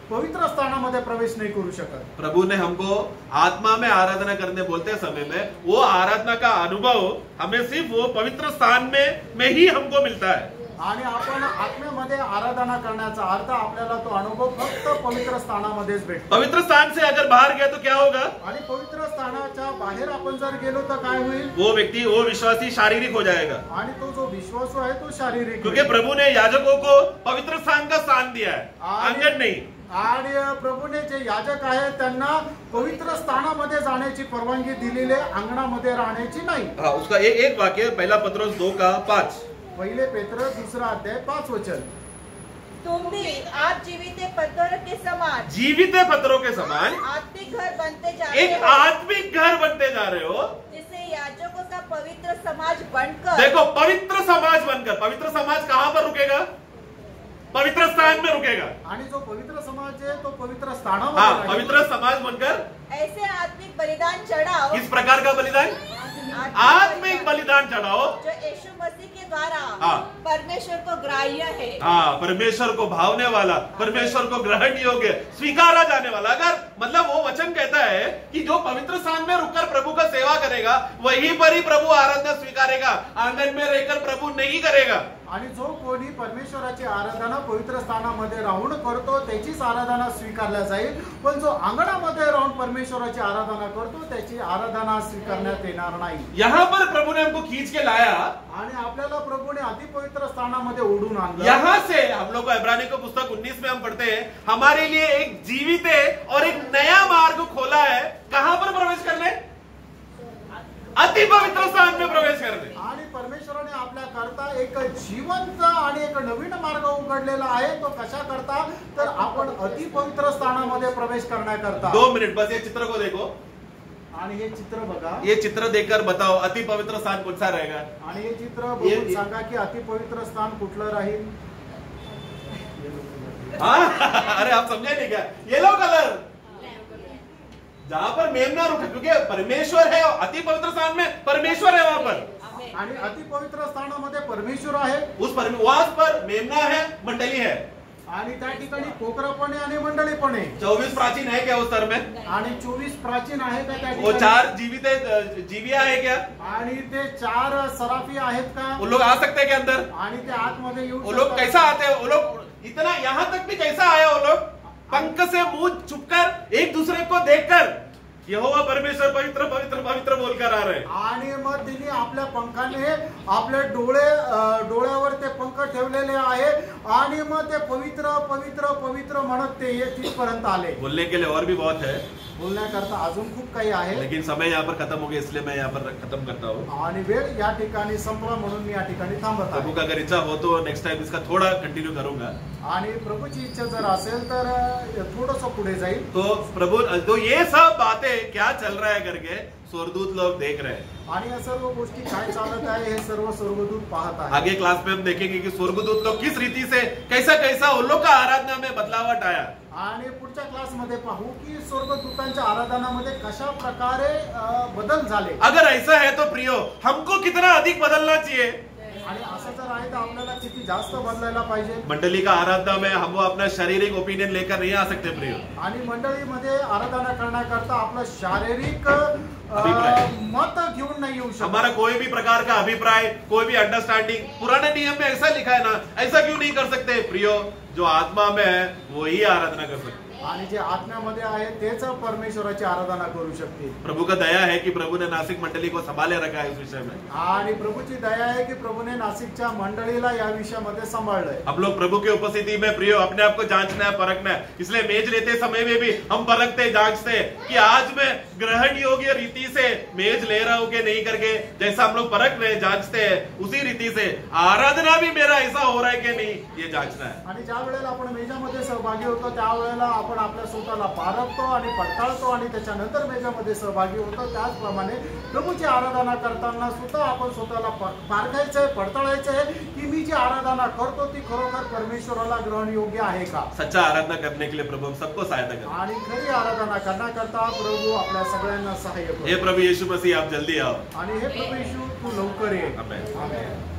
पवित्र स्थानामध्ये प्रवेश नहीं करू शकत। प्रभु ने हमको आत्मा में आराधना करने बोलते समय में वो आराधना का अनुभव हमें सिर्फ वो पवित्र स्थान में ही हमको मिलता है। आणि आपण आत्म्यामध्ये आराधना करण्याचा अर्थ आपल्याला तो अनुभव फक्त पवित्र स्थानामध्येच भेटतो। पवित्र स्थान से अगर बाहर गया तो क्या होगा, आणि पवित्र स्थानाच्या बाहेर आपण जर गेलो तर काय होईल, वो व्यक्ति, वो विश्वासी शारीरिक हो जाएगा। आणि तो जो विश्वासू आहे तो शारीरिक, क्योंकि प्रभु ने याजकों को पवित्र स्थान का स्थान दिया है, आंगन नहीं। आणि प्रभूने जे याजक आहे त्यांना पवित्र स्थानामध्ये जाण्याची परवानगी दिलेली आहे, अंगणामध्ये राहण्याची नाही। हाँ, उसका एक वाक्य, पहला पत्रोस 2:5, पहिले पेत्र 2 अध्याय 5 वचन। तुम भी आप जीवित पत्थरों के समान, जीवित पत्थरों के समान आत्मिक घर बनते जा रहे एक हो, आत्मिक घर बनते जा रहे हो, जिससे याजकों का पवित्र समाज बनकर, देखो पवित्र समाज बनकर, पवित्र समाज कहां पर रुकेगा, पवित्र स्थान में रुकेगा। आणि जो पवित्र समाज आहे तो पवित्र हाँ, स्थानामध्ये पवित्र समाज बनकर ऐसे आत्मिक बलिदान चढ़ाओ, किस प्रकार का बलिदान, आत्मिक बलिदान चढ़ाओ, जो यीशु मसीह के द्वारा हाँ। परमेश्वर को ग्राह्य है। हाँ, परमेश्वर को भावने वाला, परमेश्वर को ग्रहण योग्य, स्वीकारा जाने वाला। अगर मतलब वो वचन कहता है कि जो पवित्र स्थान में रुककर प्रभु का सेवा करेगा वहीं पर ही प्रभु आराधना स्वीकारेगा, आंगन में रहकर प्रभु नहीं करेगा। आणि जो कोणी परमेश्वराची आराधना पवित्र स्थानामध्ये राहून करतो त्याचीच आराधना स्वीकारल्या जाईल, पण जो अंगणामध्ये राहून परमेश्वराची आराधना करतो त्याची आराधना स्वीकारण्यात येणार नाही। यहाँ पर प्रभु ने हमको खींच के लाया, आणि आपल्याला प्रभूने अति पवित्र स्थानामध्ये ओढून आणलं। यहाँ से हम लोग को इब्रानी को पुस्तक 19 में हम पढ़ते हैं, हमारे लिए एक जीवित है और एक नया मार्ग खोला है, कहां पर प्रवेश करने, अति पवित्र स्थान में प्रवेश करने। आणि परमेश्वराने आपल्या करता एक जिवंत आणि एक नवीन मार्ग उघडलेला आहे, तो कशा करता, तर आपण अति पवित्र स्थानामध्ये प्रवेश करण्याकरता। 2 मिनट बस ये चित्र को देखो, आणि हे चित्र बघा, ये चित्र देखकर बताओ अति पवित्र स्थान कौन सा रहेगा। आणि हे चित्र बघून सांगा की अति पवित्र स्थान कुठलं राहील। हाँ, अरे आप समझे नहीं क्या, येलो कलर, जहां पर मेमना रुका, क्योंकि परमेश्वर है, अति पवित्र स्थान में परमेश्वर है वहां पर, आणि अति पवित्र स्थानामध्ये परमेश्वर आहे, वहां पर मेमना है, मंडली है, आणि त्या ठिकाणी कोकरा पण आहे आणि मंडळी पण आहे। 24 प्राचीन है क्या उस स्तर में, आणि 24 प्राचीन आहे का त्या वो ठिकाणी, 4 जीवित जीविया है क्या, आणि ते 4 सराफी आहेत का, वो लोग आ सकते हैं क्या अंदर, आणि ते आतमध्ये येऊ वो लोग कैसा आते हैं, वो लोग इतना यहां तक भी कैसा आया, वो लोग पंख से मुंह छुपकर एक दूसरे को देखकर यहोवा परमेश्वर पवित्र पवित्र पवित्र बोलकर आ रहे। आणि मग तिने आपल्या पंखाने आपले डोळ्यावर ते पंख ठेवलेले आहे, आणि मग ते पवित्र पवित्र पवित्र म्हणत ते तिथपर्यंत आले। बोलने के लिए और भी बहुत है, बोलण्याकरता अजून खूप काही आहे, लेकिन समय यहाँ पर खत्म हो गया, इसलिए मैं यहाँ पर खत्म करता हूँ। आणि वेळ या ठिकाणी संपला म्हणून मी या ठिकाणी थांबत प्रभु आहे। का अगर इच्छा हो तो नेक्स्ट टाइम इसका थोड़ा कंटिन्यू करूंगा। आणि प्रभूची इच्छा जर असेल तर थोडंसं पुढे जाईल। तो प्रभु, तो ये सब बातें क्या चल रहा है करके स्वर्गदूत लोग देख रहे हैं। आणि या सर्व गोष्टी काय चालत आहे हे सर्व स्वर्गदूत पाहत आहे। आगे क्लास में हम देखेंगे कि स्वर्गदूत लोग किस रीति से कैसा कैसा उन लोग का आराधना में बदलावट आया। आणि पुढच्या क्लासमध्ये पाहू की स्वर्गदूतांच्या आराधनामध्ये कशा प्रकारे बदल झाले। अगर ऐसा है तो प्रियो, हमको कितना अधिक बदलना चाहिए। आणि असं जर आहे तर आपल्याला किती जास्त बदलायला पाहिजे. मंडली का आराधना में हम वो अपना शारीरिक ओपिनियन लेकर नहीं आ सकते प्रियो. आणि मंडळीमध्ये आराधना करण्याकरता आपलं शारीरिक अभिप्राय. मत घेऊन नाही येऊ शकत. हमारा कोई भी प्रकार का अभिप्राय, कोई भी अंडरस्टैंडिंग, पुराने नियम में ऐसा लिखा है ना, ऐसा क्यों नहीं कर सकते प्रियो? जो आत्मा में है वो ही आराधना कर सकते. आणि जे आत्म्यामध्ये आहे तेच परमेश्वराची आराधना करू शकते. प्रभु का दया है कि प्रभु ने नासिक मंडली को संभाले रखा है इस विषय में. आणि प्रभूची दया आहे की प्रभूने नाशिकच्या मंडळीला या विषयामध्ये सांभाळलंय. हम लोग प्रभु की उपस्थिति में प्रियो अपने आप को जांचना है, परखना है. इसलिए मेज लेते समय में भी हम परखते, जांचते कि आज मैं ग्रहण योग्य रीति से मेज ले रहा हूं कि नहीं करके, जैसा हम लोग परख रहे जांचते हैं उसी रीति से आराधना भी मेरा ऐसा हो रहा है कि नहीं, ये जांचना है. आणि ज्या वेळेला आपण मेजामध्ये सहभागी होतो त्यावेळेला आपण आपल्या स्वतःला पारखतो आणि पडताळतो आणि त्याच्यानंतर मेजामध्ये सहभागी होतो. त्याचप्रमाणे प्रभूची आराधना करताना सुद्धा आपण स्वतःला पारखायचंय, पडताळायचंय की मी जी आराधना करतो ती खरोखर परमेश्वराला ग्रहण योग्य आहे का. सच्चा आराधना करने के लिए प्रभु हम सबको सहायता करें. आणि खरी आराधना करण्याकरता प्रभू आपल्या सगळ्यांना सहाय्य हे करो. प्रभु यीशु मसीह आप जल्दी आओ. आणि हे प्रभू येशू तू लवकर ये. आमेन. आमेन.